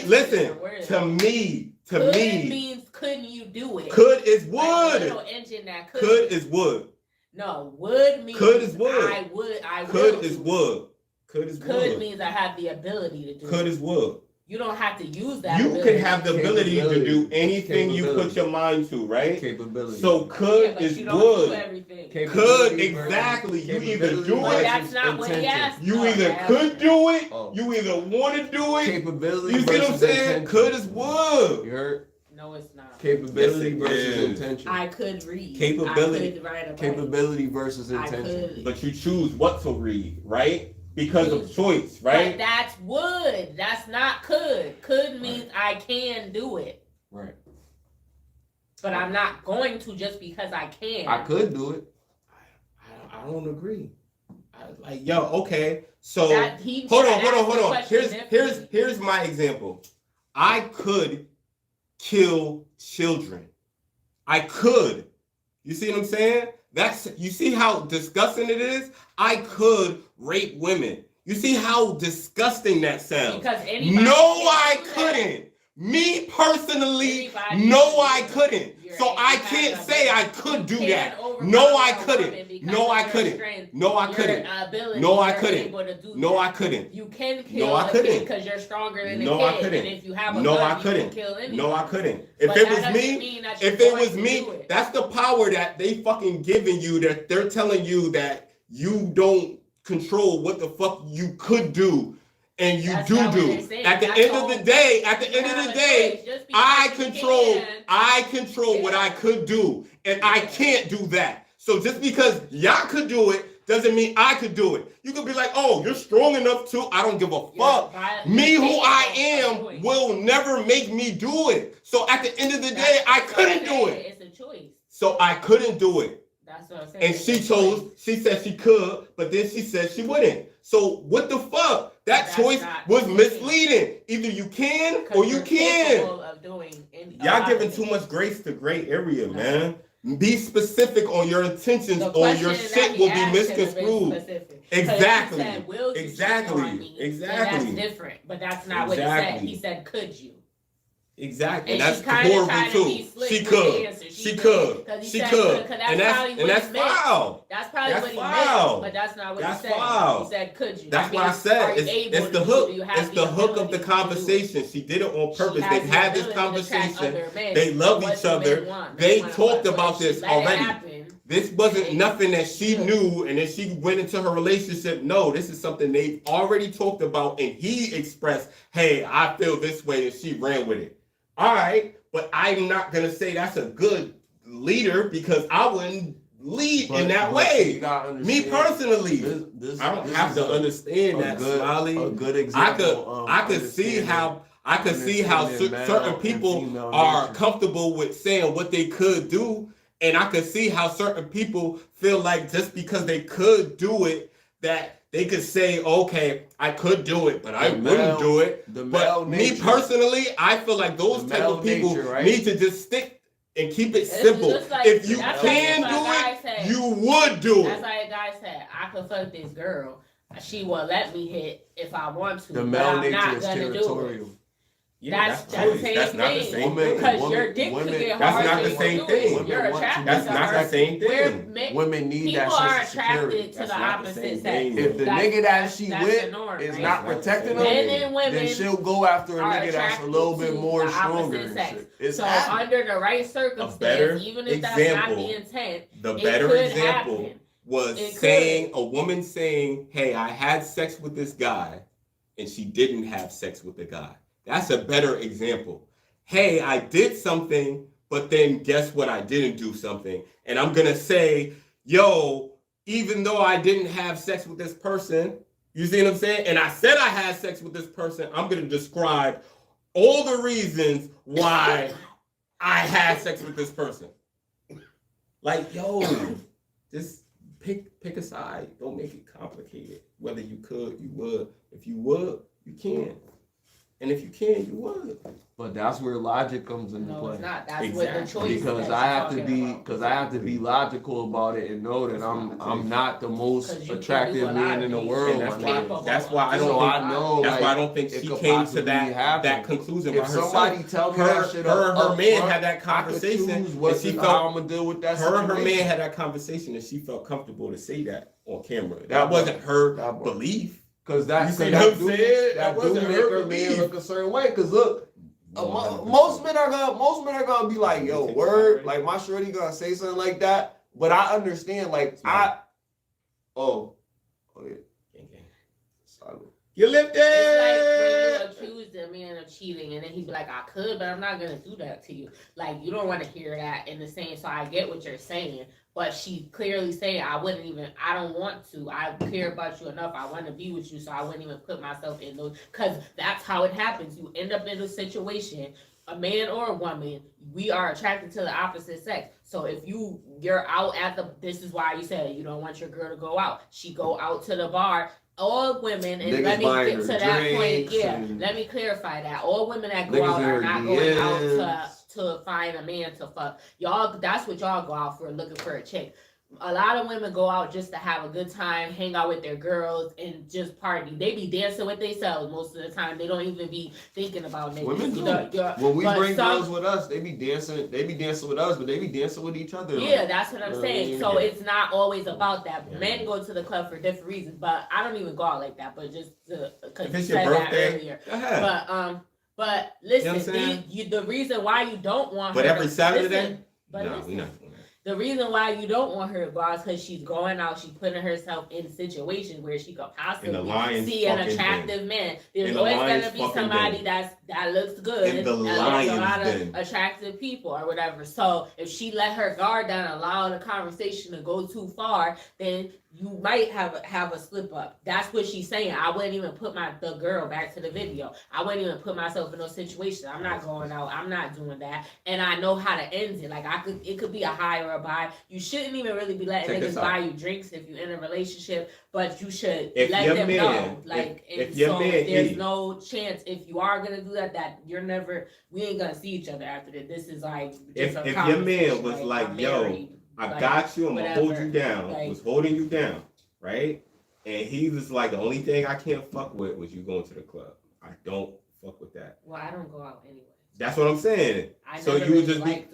listen. To me. Could means couldn't you do it? Could is would. Like a little engine that could. Could is would. No, would means could is would. I would. I could will is would. Could is would. Could means I have the ability to do it. Could is would. You don't have to use that. You can have the ability to do anything you put your mind to, right? Capability. So could is would. Could exactly. You either do it. But that's not what he asked. You either could do it. You either want to do it. Capability. You see what I'm saying? Could is would. You heard? No, it's not. Capability versus intention. I could read. Capability. I could write a Capability versus intention. But you choose what to read, right? Because of choice, right? But that's would. That's not could. Could means I can do it. Right. But I'm not going to just because I can. I could do it. I don't agree. Like, yo, okay. So hold on. Here's my example. I could kill children. I could. You see what I'm saying? You see how disgusting it is? I could rape women. You see how disgusting that sounds? No, I couldn't. Me personally, no, I couldn't. So I can't say I could do that. No, I couldn't. No, I couldn't. No, I couldn't. No, I couldn't. No, I couldn't. You can kill a kid because you're stronger than a kid. No, I couldn't. And if you have a no, gun, I couldn't. You can kill anyone. No, I couldn't. If it was me, that's the power that they fucking giving you, that they're telling you that you don't control what the fuck you could do. And you do. At the end of the day, I control what I could do. And I can't do that. So just because y'all could do it doesn't mean I could do it. You could be like, oh, you're strong enough to. I don't give a fuck. Me who I am will never make me do it. So at the end of the day, I couldn't do it. It's a choice. So I couldn't do it. That's what I'm saying. And she said she could, but then she said she wouldn't. So what the fuck? That choice was misleading. Either you can or you can. Y'all giving too much grace to gray area, man. Be specific on your intentions or your shit will be misconstrued. Exactly. Exactly. That's different, but that's not what he said. He said, could you? Exactly. And that's horrible too. She could. And that's foul. That's probably what he meant, but that's not what he said. Foul. He said, could you? That's what I said. It's the hook. It's the hook of the conversation. She did it on purpose. They had this conversation. They love each other. They talked about this already. This wasn't nothing that she knew and then she went into her relationship. No, this is something they already talked about and he expressed, hey, I feel this way, and she ran with it. All right, but I'm not going to say that's a good leader because I wouldn't lead in that way. Me personally, I don't have to understand that, Smiley. A good example. I could see how certain people are comfortable with saying what they could do, and I could see how certain people feel like just because they could do it, that they could say, okay, I could do it, but I wouldn't do it. But me personally, I feel like those type of people need to just stick and keep it simple. If you can do it, you would do it. That's like a guy said, I could fuck this girl. She will let me hit if I want to. The male nature is territorial. Yeah, that's the same that's not the thing. same thing. Because your dick could get that's hard. not the same thing. You're attracted That's to not her. the same thing. Women need people that are sense of security. attracted to the opposite sex. If the nigga that she with is not protecting them, men and women then she'll go after a nigga that's a little bit more stronger. So under the right circumstance, even if that's not the intent, the better example was saying a woman saying, "Hey, I had sex with this guy," and she didn't have sex with the guy. That's a better example. Hey, I did something, but then guess what? I didn't do something. And I'm going to say, yo, even though I didn't have sex with this person, you see what I'm saying? And I said I had sex with this person, I'm going to describe all the reasons why I had sex with this person. Like, yo, just pick a side. Don't make it complicated. Whether you could, you would. If you would, you can. And if you can, you would. But that's where logic comes into play. It's not. That's what the choice because I have to be logical about it and know that I'm not the most attractive man in the world. That's why I don't think she came to that conclusion. If somebody tell me that shit her man had that conversation, and she felt I'm gonna deal with that. Her man had that conversation, and she felt comfortable to say that on camera. That wasn't her belief. Cause that do make her man look a certain way. Cause look, most men are gonna be like, yo, word, like my shorty gonna say something like that. But I understand, like you lived it. It's like when you accuse a man of cheating, and then he'd be like, I could, but I'm not gonna do that to you. Like, you don't want to hear that in the same. So I get what you're saying, but she clearly saying, I don't want to. I care about you enough. I want to be with you, so I wouldn't even put myself in those. Because that's how it happens. You end up in a situation, a man or a woman, we are attracted to the opposite sex. So if you're out this is why you said you don't want your girl to go out. She go out to the bar. All women, and let me get to that point. Yeah, let me clarify that. All women that go out are not going out to find a man to fuck. Y'all, that's what y'all go out for, looking for a chick. A lot of women go out just to have a good time, hang out with their girls, and just party. They be dancing with themselves most of the time. They don't even be thinking about niggas. Women do. When we bring girls with us, they be dancing. They be dancing with us, but they be dancing with each other. Yeah, that's what I'm saying. So it's not always about that. Men go to the club for different reasons, but I don't even go out like that. But just because you said that earlier. But listen, the reason why you don't want her. But every Saturday. But listen. The reason why you don't want her to go out is because she's going out, she's putting herself in situations where she could possibly see an attractive man. There's always going to be somebody that looks good, and there's a lot of attractive people or whatever. So if she let her guard down and allow the conversation to go too far, then you might have a slip up. That's what she's saying. I wouldn't even put the girl back to the video. I wouldn't even put myself in those situations. I'm not going out. I'm not doing that. And I know how to end it. Like it could be a high or a buy. You shouldn't even really be letting niggas buy you drinks if you're in a relationship, but you should let them know. Like, there's no chance if you are gonna do that we ain't gonna see each other after that. This is like if your man was like, yo, I got you, I'm gonna hold you down. Was holding you down, right? And he was like, the only thing I can't fuck with was you going to the club. I don't fuck with that. Well, I don't go out anyway. That's what I'm saying. So you would just be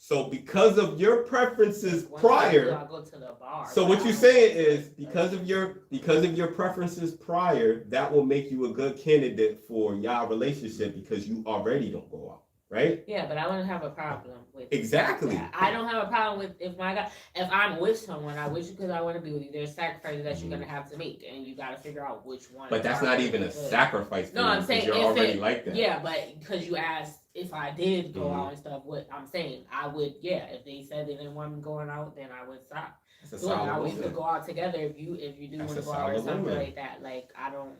so because of your preferences prior. I go to the bar. So what you're saying is because of your preferences prior, that will make you a good candidate for y'all relationship because you already don't go out. Right? Yeah, but I wouldn't have a problem with exactly. That. I don't have a problem with if I'm with someone, I wish you because I want to be with you. There's sacrifices that you're gonna have to make, and you got to figure out which one. But that's not even a sacrifice. No, I'm saying you're already like that. Yeah, but because you asked if I did go out and stuff, what I'm saying, I would. Yeah, if they said they didn't want me going out, then I would stop. We could go out together if you do want to go out or something like that. Like I don't.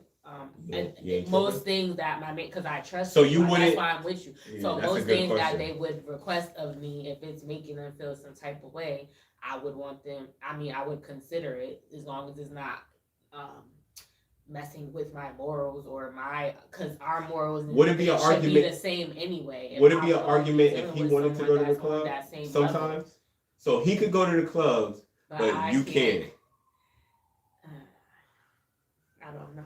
Most things that my man, because I trust so you wouldn't. That's why I'm with you. Yeah, so most things that they would request of me, if it's making them feel some type of way, I would want them. I would consider it as long as it's not messing with my morals or because our morals would it be an argument be the same anyway. Would it be an argument if he wanted to go to the club sometimes? Level. So he could go to the clubs, but you can't. I don't know.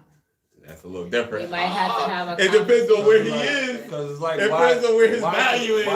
that's a little different. We might have to have a It depends on where he is. Because it's like, It depends on where his value is.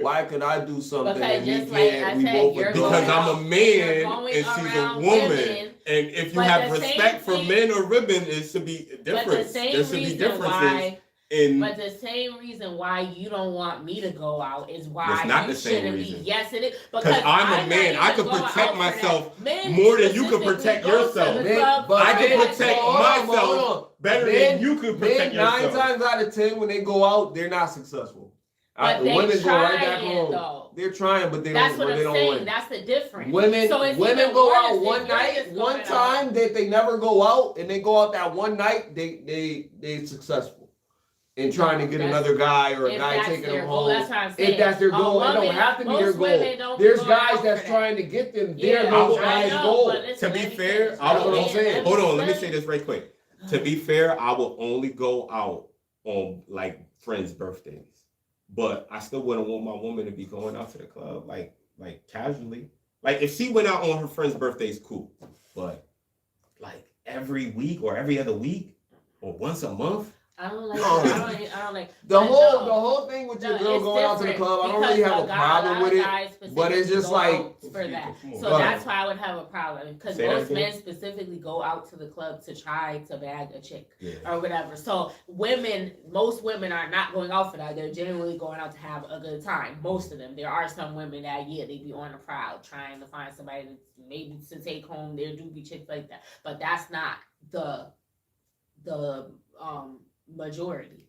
Why could I do something Because and just he like can't? I We said, both you're are doing Because it. I'm a man going and she's a around woman. women, And if you but have the respect for same men or women, it should be but different. the same There should be reason differences why. in. But the same reason why you don't want me to go out is why It's not you the same shouldn't reason. be. Yes, it is. Because I'm a man, I can protect myself more than you can protect yourself. I can protect myself better than you can protect yourself. 9 times out of 10, when they go out, they're not successful. But The women go right back trying, home. though. They're trying, but they That's don't. what But they I'm don't saying. win. That's the difference. Women So it's women even go worse out if one you're night, just one going time out. that they never go out, and they go out that one night, they successful in trying to get another guy or a If guy that's taking their them goal, home. that's what I'm saying. If that's their goal, it don't have to be their goal. There's guys that's trying to get them their Yeah, goal I as know, goal. but listen, To be let me fair, finish. I That's what I'm will. saying. Hold on, let me say this right quick. To be fair, I will only go out on like friends' birthdays, but I still wouldn't want my woman to be going out to the club like casually. Like if she went out on her friend's birthdays, cool. But like every week or every other week or once a month. I don't like. Oh. I don't like The but whole no. the whole thing with your No, girl it's going out to the different club, I don't because really have a lot problem of with it. guys But it's specifically just go like out for that. So Go that's ahead. why I would have a problem because Say that most again? men specifically go out to the club to try to bag a chick Yeah. or whatever. So most women are not going out for that. They're generally going out to have a good time. Most of them. There are some women that they be on the prowl trying to find somebody to maybe to take home. There do be chicks like that, but that's not the majority.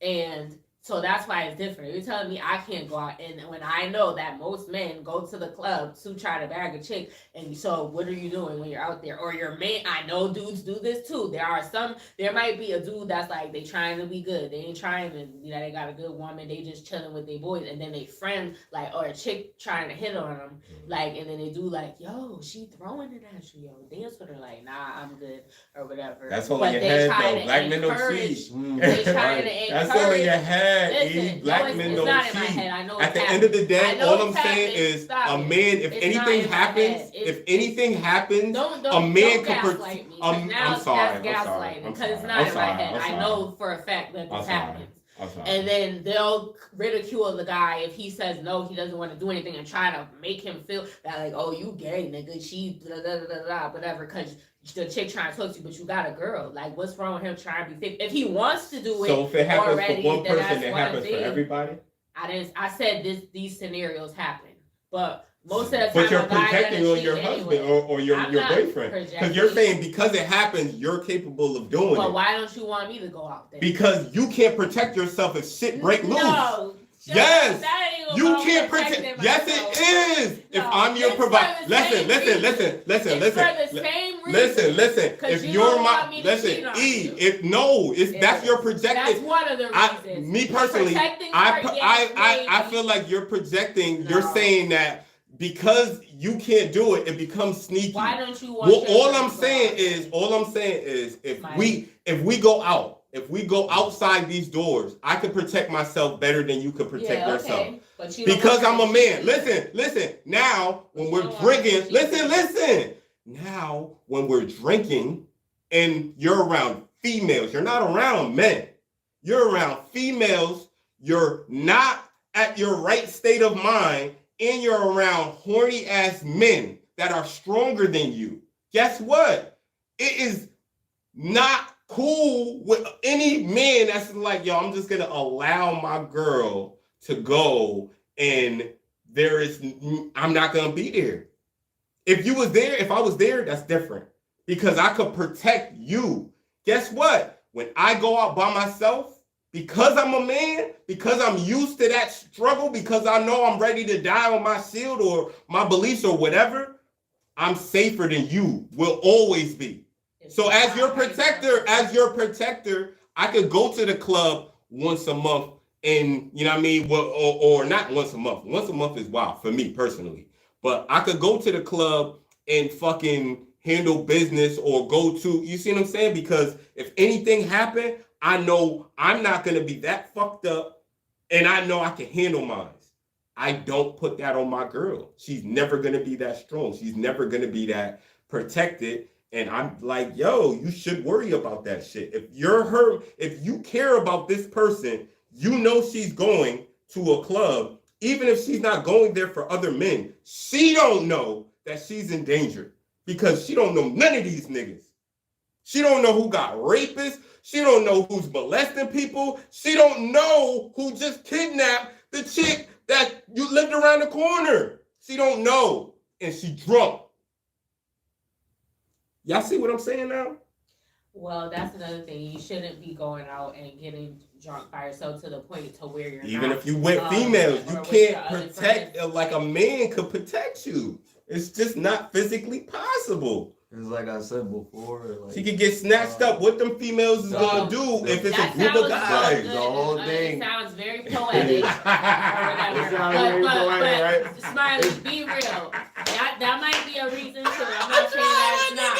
And so that's why it's different. You're telling me I can't go out, and when I know that most men go to the club to try to bag a chick, and so what are you doing when you're out there? Or your man, I know dudes do this too. There might be a dude that's like, they trying to be good. They ain't trying to, they got a good woman. They just chilling with their boys, and then they friend, like, or a chick trying to hit on them, like, and then they do like, yo, she throwing it at you, yo, dance with her, like, nah, I'm good, or whatever. That's all in your head though. Black men don't cheat. They trying to encourage. That's all in your head. Listen, Black no, men it's don't not in my cheat. head. I know At it's the happening. end of the day, I know all I'm it's saying happening. is Stop a it. man, if It's not anything in my happens, head. if anything happens, Don't a man don't can gaslight me. 'Cause now I'm sorry. that's I'm sorry. gaslighting I'm because it's sorry. not I'm in sorry. my head. I'm I sorry. know for a fact that I'm this sorry. happens. I'm sorry. And then they'll ridicule the guy if he says no, he doesn't want to do anything, and try to make him feel that like, oh, you gay, nigga, she blah, blah, blah, blah, whatever, because the chick trying to talk to you, but you got a girl. Like, what's wrong with him trying to be fake? If he wants to do it, So if it happens already, for one then person, that's it one happens thing. for everybody. I said these scenarios happen, but most of the time, But you're a guy projecting gonna on your cheat husband anyway. or your I'm not boyfriend. Because you're saying because it happens, you're capable of doing But it. why don't you want me to go out there? Because you can't protect yourself if shit break loose. No. Yes. That ain't You about can't protecting protect. myself. Yes, it is. If No, I'm your it's provider, for the same listen. It's for the same reason. Listen. 'Cause If you you're don't my want me to cheat on you. that's your projected. That's one of the reasons. Me personally, Protecting her, yes, I maybe. feel like you're projecting. No. You're saying that because you can't do it, it becomes sneaky. Why don't you want? Well, your all girl I'm to go saying out there? is if we go out, if we go outside these doors, I can protect myself better than you could protect yourself. But you don't Because want I'm her a to man. cheat. Listen. Now, when You we're don't want her to drinking, cheat. listen. Now, when we're drinking and you're around females, you're not around men. You're around females. You're not at your right state of mind, and you're around horny ass men that are stronger than you. Guess what? It is not cool with any man that's like, yo, I'm just gonna allow my girl to go and I'm not gonna be there. If I was there, that's different. Because I could protect you. Guess what? When I go out by myself, because I'm a man, because I'm used to that struggle, because I know I'm ready to die on my shield or my beliefs or whatever, I'm safer than you will always be. So as your protector, I could go to the club once a month and, you know what I mean? Well, or not once a month. Once a month is wild for me personally. But I could go to the club and fucking handle business or go to, you see what I'm saying? Because if anything happened, I know I'm not going to be that fucked up and I know I can handle mine. I don't put that on my girl. She's never going to be that strong. She's never going to be that protected. And I'm like, yo, you should worry about that shit. If you're her, if you care about this person, you know she's going to a club, even if she's not going there for other men. She don't know that she's in danger because she don't know none of these niggas. She don't know who got rapists. She don't know who's molesting people. She don't know who just kidnapped the chick that you lived around the corner. She don't know, and she drunk. Y'all see what I'm saying now? Well, that's another thing. You shouldn't be going out and getting drunk by yourself to the point to where you're even not, if you with females, you can't protect like a man could protect you. It's just not physically possible. It's like I said before. Like, she could get snatched up. What them females is gonna do if it's a group of guys? The whole thing. It sounds very poetic. It sounds very poetic, right? Smiley, be real. That might be a reason too. I'm not saying that's not.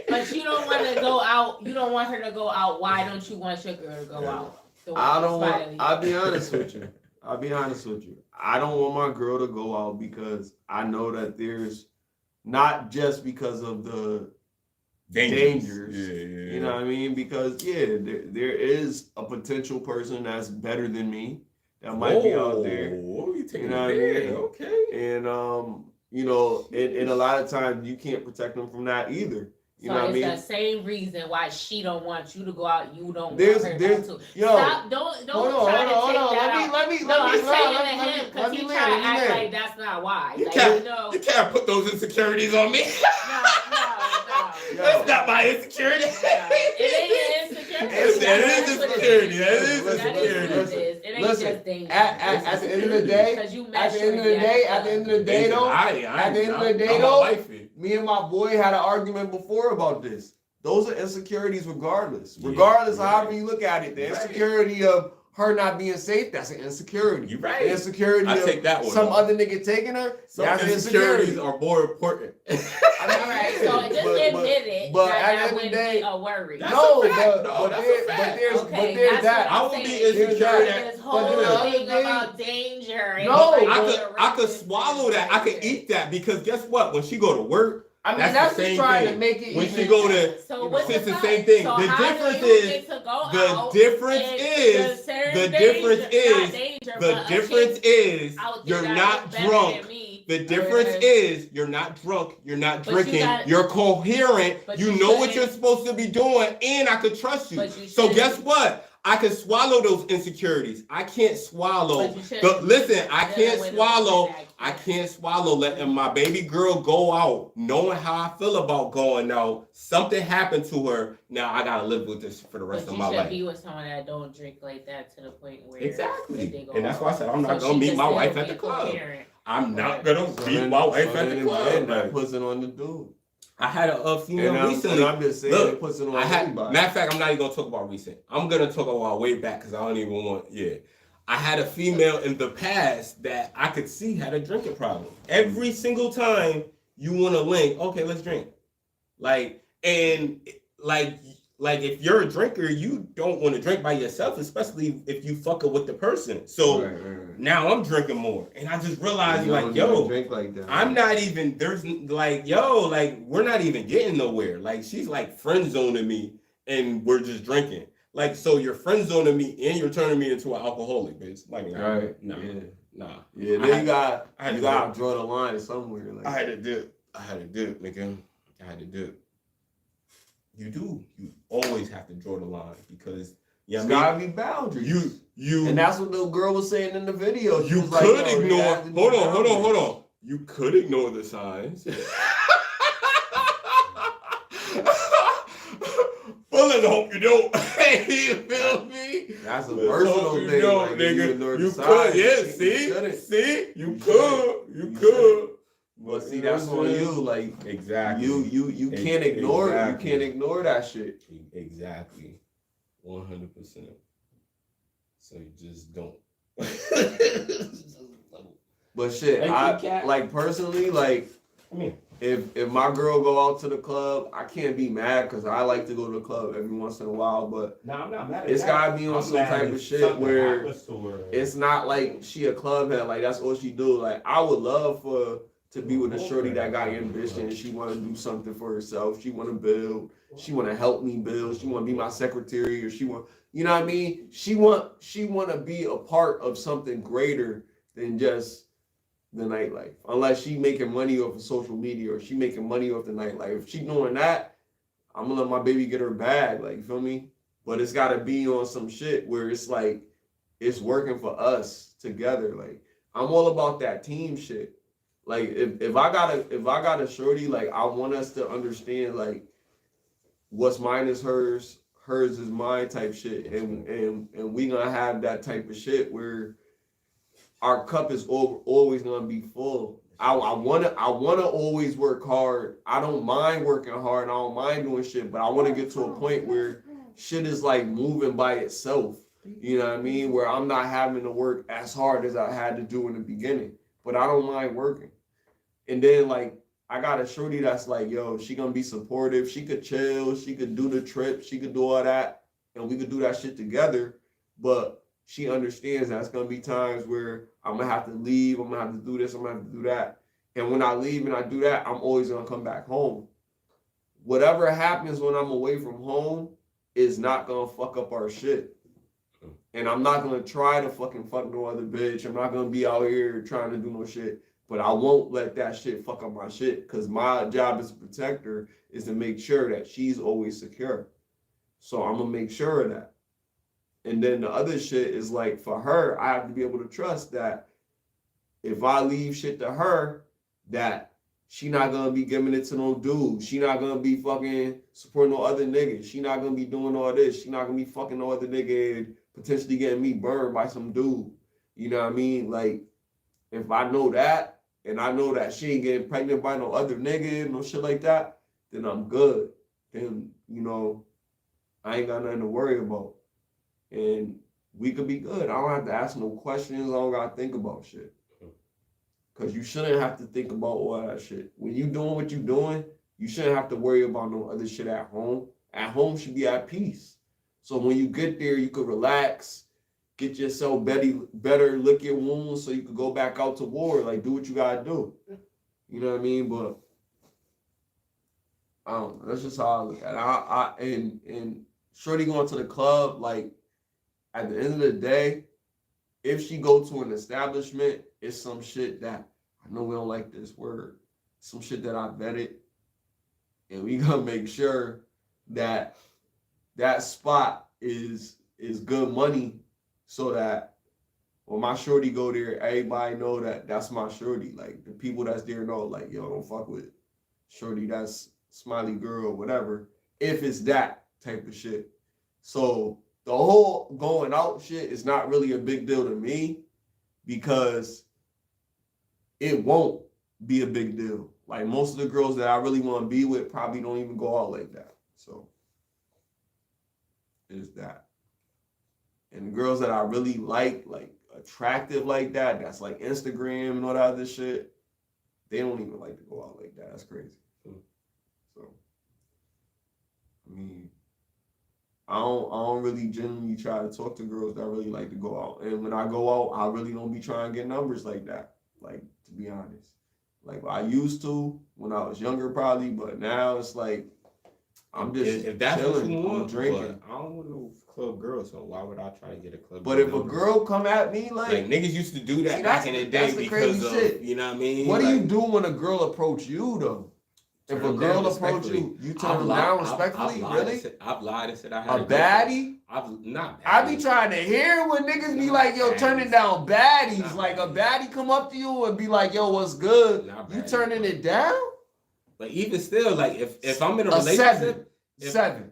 But you don't want to go out. You don't want her to go out. Why don't you want your girl to go out? I don't want. I'll be honest with you. I don't want my girl to go out because I know that there's not just because of the dangers. Yeah. You know what I mean? Because there is a potential person that's better than me that might be out there. You know what I mean? Okay. And you know, and a lot of times you can't protect them from that either. You know what I mean? It's the same reason why she don't want you to go out. You don't want her to. Yo, stop! Don't try to take that out. Let me because he trying to act like that's not why. You can't put those insecurities on me. No. That's not my insecurity. It ain't insecurity. That is insecurity. It ain't just danger. At the end of the day, me and my boy had an argument before about this. Those are insecurities regardless. Regardless of however you look at it. The insecurity of her not being safe, that's an insecurity. You're right. The insecurity of some other nigga taking her, that's an insecurity. Are more important. All right, so just admit it. But at the end of the day, a worry. But there's that. I will be insecure. This whole thing about danger. I could swallow that. I could eat that because guess what? When she go to work, I mean, that's just trying to make it. When she go to, it's the same thing. So the difference is you're not drunk. The difference is you're not drunk. You're not drinking. You're coherent. You know what you're supposed to be doing, and I could trust you. So guess what? I can swallow those insecurities. I can't swallow. I can't swallow letting my baby girl go out, knowing how I feel about going out. Something happened to her. Now I gotta live with this for the rest of my life. You should be with someone that don't drink like that to the point where exactly. And that's why I said I'm not gonna meet my wife at the club. I'm not gonna meet my wife at the club. That puts it on the dude. I had a female recently. I'm just saying, it puts it on everybody. Matter of fact, I'm not even gonna talk about recent. I'm gonna talk about way back because I don't even want. Yeah, I had a female in the past that I could see had a drinking problem. Every single time you want to link, okay, let's drink. Like if you're a drinker, you don't want to drink by yourself, especially if you fucking with the person. So now I'm drinking more, and I just realized drink like that. I'm not even. There's we're not even getting nowhere. Like she's like friend zoning me, and we're just drinking. Like so, you're friend zoning me, and you're turning me into an alcoholic, bitch. Like nah. Yeah, then you got draw the line somewhere. Like I had to do it, nigga. I had to do it. You always have to draw the line because it's gotta be boundaries. And that's what the girl was saying in the video. You could ignore. Hold on. You could ignore the signs. Well, I hope you don't. You feel me? That's a personal thing, nigga. You could, yeah. See, you could. But see, that's on you. Like exactly, you can't ignore it. You can't ignore that shit. Exactly, 100%. So you just don't. But shit, I like personally, like if my girl go out to the club, I can't be mad because I like to go to the club every once in a while. But I'm not mad. It's gotta be on some type of shit where it's not like she a club head. Like that's all she do. Like I would love for to be with a shorty that got ambition. She want to do something for herself. She want to build. She want to help me build. She want to be my secretary, or she want, you know what I mean? She want to be a part of something greater than just the nightlife. Unless she making money off of social media, or she making money off the nightlife. If she doing that, I'm gonna let my baby get her bag. Like, you feel me? But it's gotta be on some shit where it's like it's working for us together. Like, I'm all about that team shit. Like, if I got a shorty, like, I want us to understand, like, what's mine is hers, hers is mine type shit, and we gonna have that type of shit where our cup is always gonna be full. I wanna always work hard. I don't mind working hard. I don't mind doing shit, but I want to get to a point where shit is like moving by itself. You know what I mean? Where I'm not having to work as hard as I had to do in the beginning, but I don't mind working. And then, like, I got a shorty that's like, yo, she gonna be supportive. She could chill. She could do the trip. She could do all that, and we could do that shit together. But she understands that it's gonna be times where I'm gonna have to leave. I'm gonna have to do this. I'm gonna have to do that. And when I leave and I do that, I'm always gonna come back home. Whatever happens when I'm away from home is not gonna fuck up our shit. And I'm not gonna try to fuck no other bitch. I'm not gonna be out here trying to do no shit. But I won't let that shit fuck up my shit, because my job as a protector is to make sure that she's always secure. So I'm gonna make sure of that. And then the other shit is like, for her, I have to be able to trust that if I leave shit to her, that she not gonna be giving it to no dude. She not gonna be fucking supporting no other niggas. She not gonna be doing all this. She not gonna be fucking no other nigga and potentially getting me burned by some dude. You know what I mean? Like, if I know that, and I know that she ain't getting pregnant by no other nigga, no shit like that, then I'm good. Then, you know, I ain't got nothing to worry about. And we could be good. I don't have to ask no questions. I don't got to think about shit. Because you shouldn't have to think about all that shit. When you doing what you doing, you shouldn't have to worry about no other shit at home. At home should be at peace. So when you get there, you could relax, get yourself better, lick your wounds so you could go back out to war. Like, do what you gotta do. You know what I mean? But I don't know. That's just how I look at it. And shorty going to the club, like, at the end of the day, if she go to an establishment, it's some shit that, I know we don't like this word, some shit that I vetted. And we gonna make sure that that spot is good money, so that when my shorty go there, everybody know that that's my shorty. Like, the people that's there know, like, yo, don't fuck with shorty, that's smiley girl, whatever, if it's that type of shit. So the whole going out shit is not really a big deal to me, because it won't be a big deal. Like, most of the girls that I really want to be with probably don't even go out like that. So it's that. And the girls that I really like attractive like that, that's like Instagram and all that other shit, they don't even like to go out like that. That's crazy. So, I mean, I don't really genuinely try to talk to girls that really like to go out. And when I go out, I really don't be trying to get numbers like that. Like, to be honest. Like, I used to when I was younger probably, but now it's like, I'm just if that's chilling, what you want, I'm drinking. I don't want no club girl, so why would I try to get a club But girl? if a girl come at me, like niggas used to do that, see, back in the day because of, shit. You know what I mean? What do you do when a girl approach you, though? If a girl approach you, you turn them down respectfully? Really? I've lied and said I had a baddie. I be trying to hear when niggas be like, yo, turning down baddies. Like, a baddie come up to you and be like, yo, what's good? You turning it down? But even still, like, if I'm in a relationship, seven.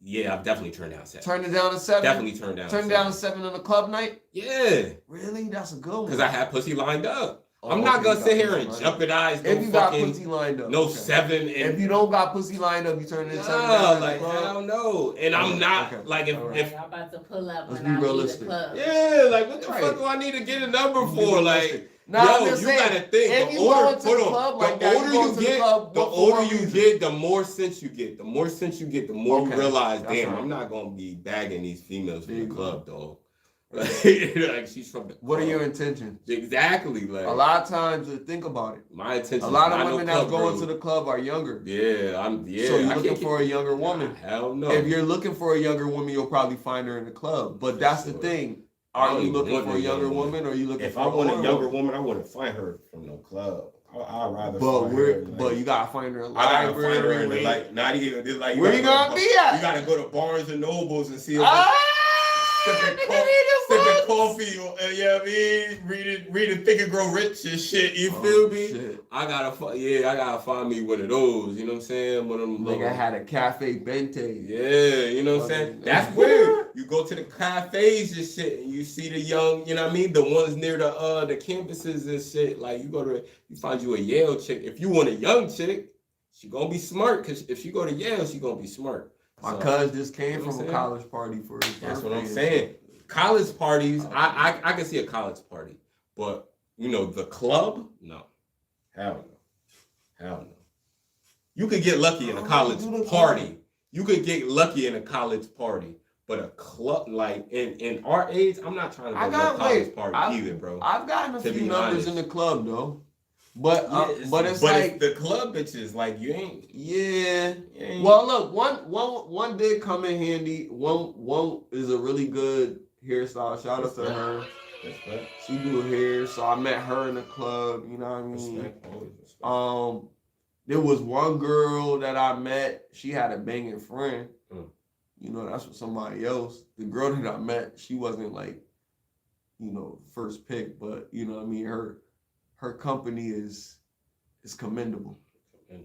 Yeah, I've definitely turned down 7. Turn it down to 7? Definitely turned down. Turn down to 7 on a club night? Yeah. Really? That's a good one. Because I had pussy lined up. I'm not gonna sit here and jeopardize no if you got pussy lined up. No 7. And if you don't got pussy lined up, you turn it 7 down. Like, hell no. And I'm not like if I'm about to pull up let's when be I realistic. leave the club. Yeah, like what the fuck do I need to get a number for? Like, yo, you gotta think. The older you get, the more sense you get. The more sense you get, the more you realize, damn, I'm not gonna be bagging these females from the club, dog. Like she's from the club. What are your intentions? Exactly. Like a lot of times, think about it. My intentions. A lot of women that's going to the club are younger. Yeah, So you're looking for a younger woman. Nah, hell no. If you're looking for a younger woman, you'll probably find her in the club. But that's the thing. Are you looking for a younger woman, or are you looking for? If I want a younger woman, I wouldn't find her from no club. I'd rather. But you gotta find her in the library. I gotta find her in the not even this like. Where you gonna be at? You gotta go to Barnes and Nobles and see. Sipping coffee, yeah, I mean, reading Think and Grow Rich and shit. You feel me? Shit. I gotta find me one of those. You know what I'm saying? One of them. Nigga had a cafe bente. Yeah, you know what I'm saying? That's weird. You go to the cafes and shit, and you see the young. You know what I mean? The ones near the campuses and shit. Like you find you a Yale chick. If you want a young chick, she gonna be smart. Cause if she go to Yale, she gonna be smart. My cousin just came from a college party for his birthday. That's what I'm saying. College parties, I can see a college party, but the club, no, hell no. You could get lucky in a college party. You could get lucky in a college party, but a club like in our age, I'm not trying to go to a college party either, bro. I've gotten a few numbers in the club though. But it's the club bitches like you ain't. Yeah. Well, look, one did come in handy. One is a really good hairstyle. Shout out to her. She do hair, so I met her in the club. You know what I mean? There was one girl that I met. She had a banging friend. You know, that's with somebody else. The girl that I met, she wasn't like, first pick, but you know what I mean. Her company is commendable. You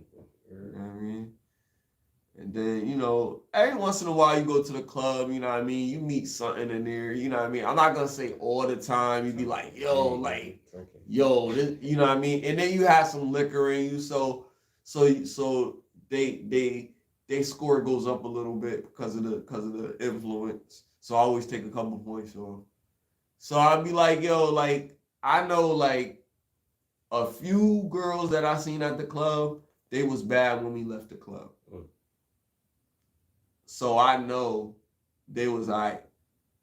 know what I mean? And then, every once in a while you go to the club, you know what I mean? You meet something in there, you know what I mean? I'm not going to say all the time. You be like, this, you know what I mean? And then you have some liquor in you, so they score goes up a little bit because of the influence. So I always take a couple points off. So I'd be like, I know a few girls that I seen at the club, they was bad when we left the club. So I know they was alright.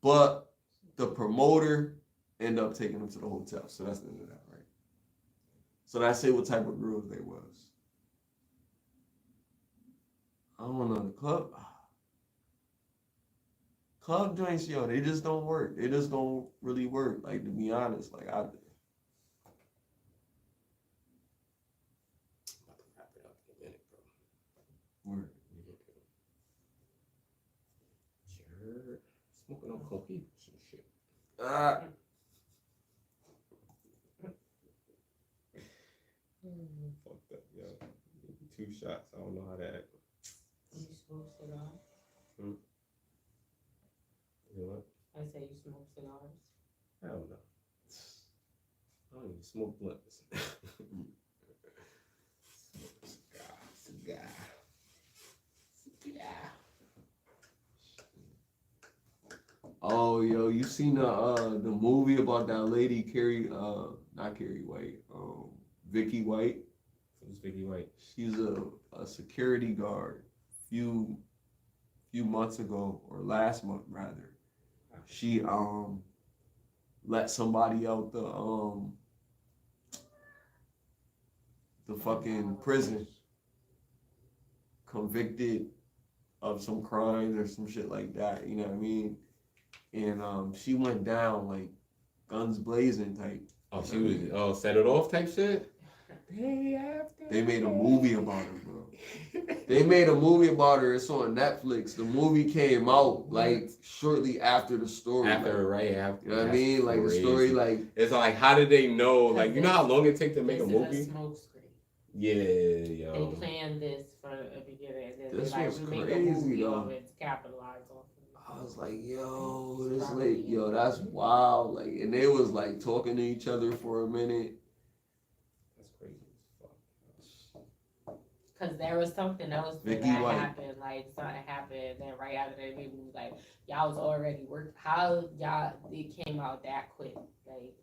But the promoter ended up taking them to the hotel. So that's the end of that, right? So that's what type of girls they was. I don't know, the club joints, they just don't work. They just don't really work. Like, to be honest, Word. Sure. Smoking on cocaine, some shit. Fuck that, yo. 2 shots. I don't know how that. You smoke cigars? You know what? I say you smoke cigars. Hell no. I don't even smoke blunts. Cigar. Oh, yo, you seen the movie about that lady, not Carrie White, Vicky White? Who's Vicky White? She's a security guard. Few months ago, or last month rather, she let somebody out the fucking prison, convicted of some crimes or some shit like that. You know what I mean? And she went down like guns blazing type. Oh, she was set it off type shit. They made a movie about her, bro. They made a movie about her. It's on Netflix. The movie came out like shortly after the story. After. You know what I mean? Like crazy. The story, like it's like, how did they know? Like, you know how long it takes to make a movie? Is a smoke screen. Yeah, yo. They planned this from the beginning, and then this they was make crazy, a movie though. of it to capitalize on it. I was like, yo, this late, yo, that's wild. Like, and they was like talking to each other for a minute. That's crazy as fuck. Cause there was something else that happened, like something happened, and right after that movie was like, y'all was already working. How y'all it came out that quick? Like,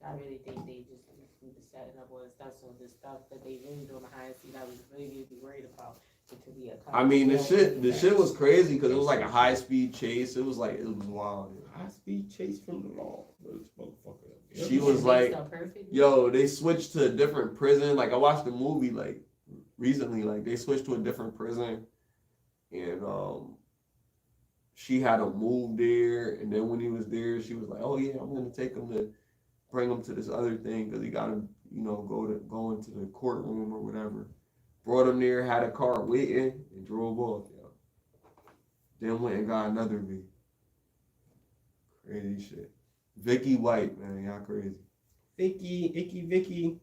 I really think they just setting up all the stuff, so the stuff that they really doing behind the scenes, I was really be worried about. to be a cop. I mean, the shit was crazy because it was like a high speed chase. It was wild. High speed chase from the law. Motherfucker. She was like, yo, they switched to a different prison. Like I watched the movie like recently. Like they switched to a different prison, and she had him move there. And then when he was there, she was like, oh yeah, I'm gonna take him to bring him to this other thing because he got to, go into the courtroom or whatever. Brought him there, had a car waiting, and drove off, yo. Then went and got another V. Crazy shit. Vicky White, man, y'all crazy. Vicky.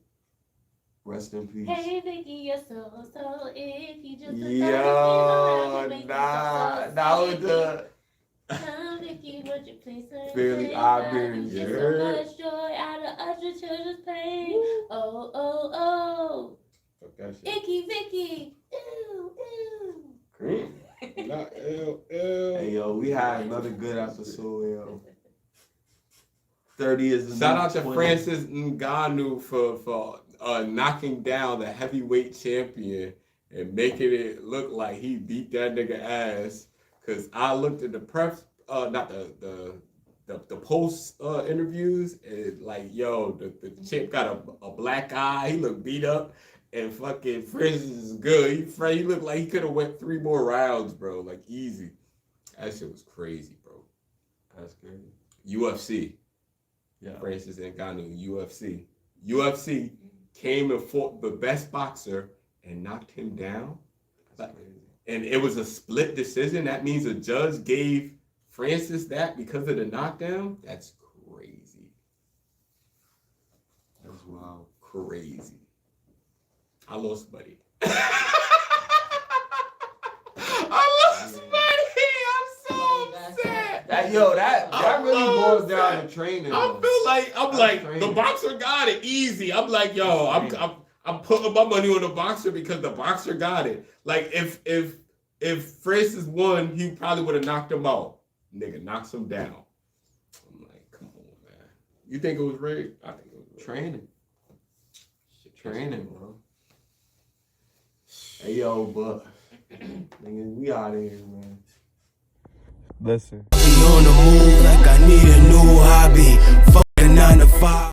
Rest in peace. Hey Vicky, you're so icky. Just Yo, that was the Vicky, would you please say Fairly Odd Parents. you so much joy out of other children's pain. Oh. Fuck that shit. Icky Vicky. Ew. crazy. Not ew. Hey yo, we had another good episode, yo. 30 is the Shout out to 20. Francis Ngannou for knocking down the heavyweight champion and making it look like he beat that nigga ass. Cause I looked at the press, not the post interviews, and like, yo, the champ got a black eye. He looked beat up, and fucking Francis is good. He looked like he could have went 3 more rounds, bro. Like easy. That shit was crazy, bro. That's crazy. UFC. Yeah. Francis Ngannou, UFC. UFC came and fought the best boxer and knocked him down. That's crazy. And it was a split decision. That means a judge gave Francis that because of the knockdown. That's crazy. That's wild. Crazy. I lost buddy. That really boils down to training. I'm like the boxer got it easy. I'm like, yo, I'm putting my money on the boxer because the boxer got it. Like if Francis won, he probably would have knocked him out. Nigga knocks him down. I'm like, come on, man. You think it was rigged? I think it was rigged. Training, bro. Hey yo, but nigga, we out of here, man. Listen. On the move like I need a new hobby. Fuck a 9 to 5.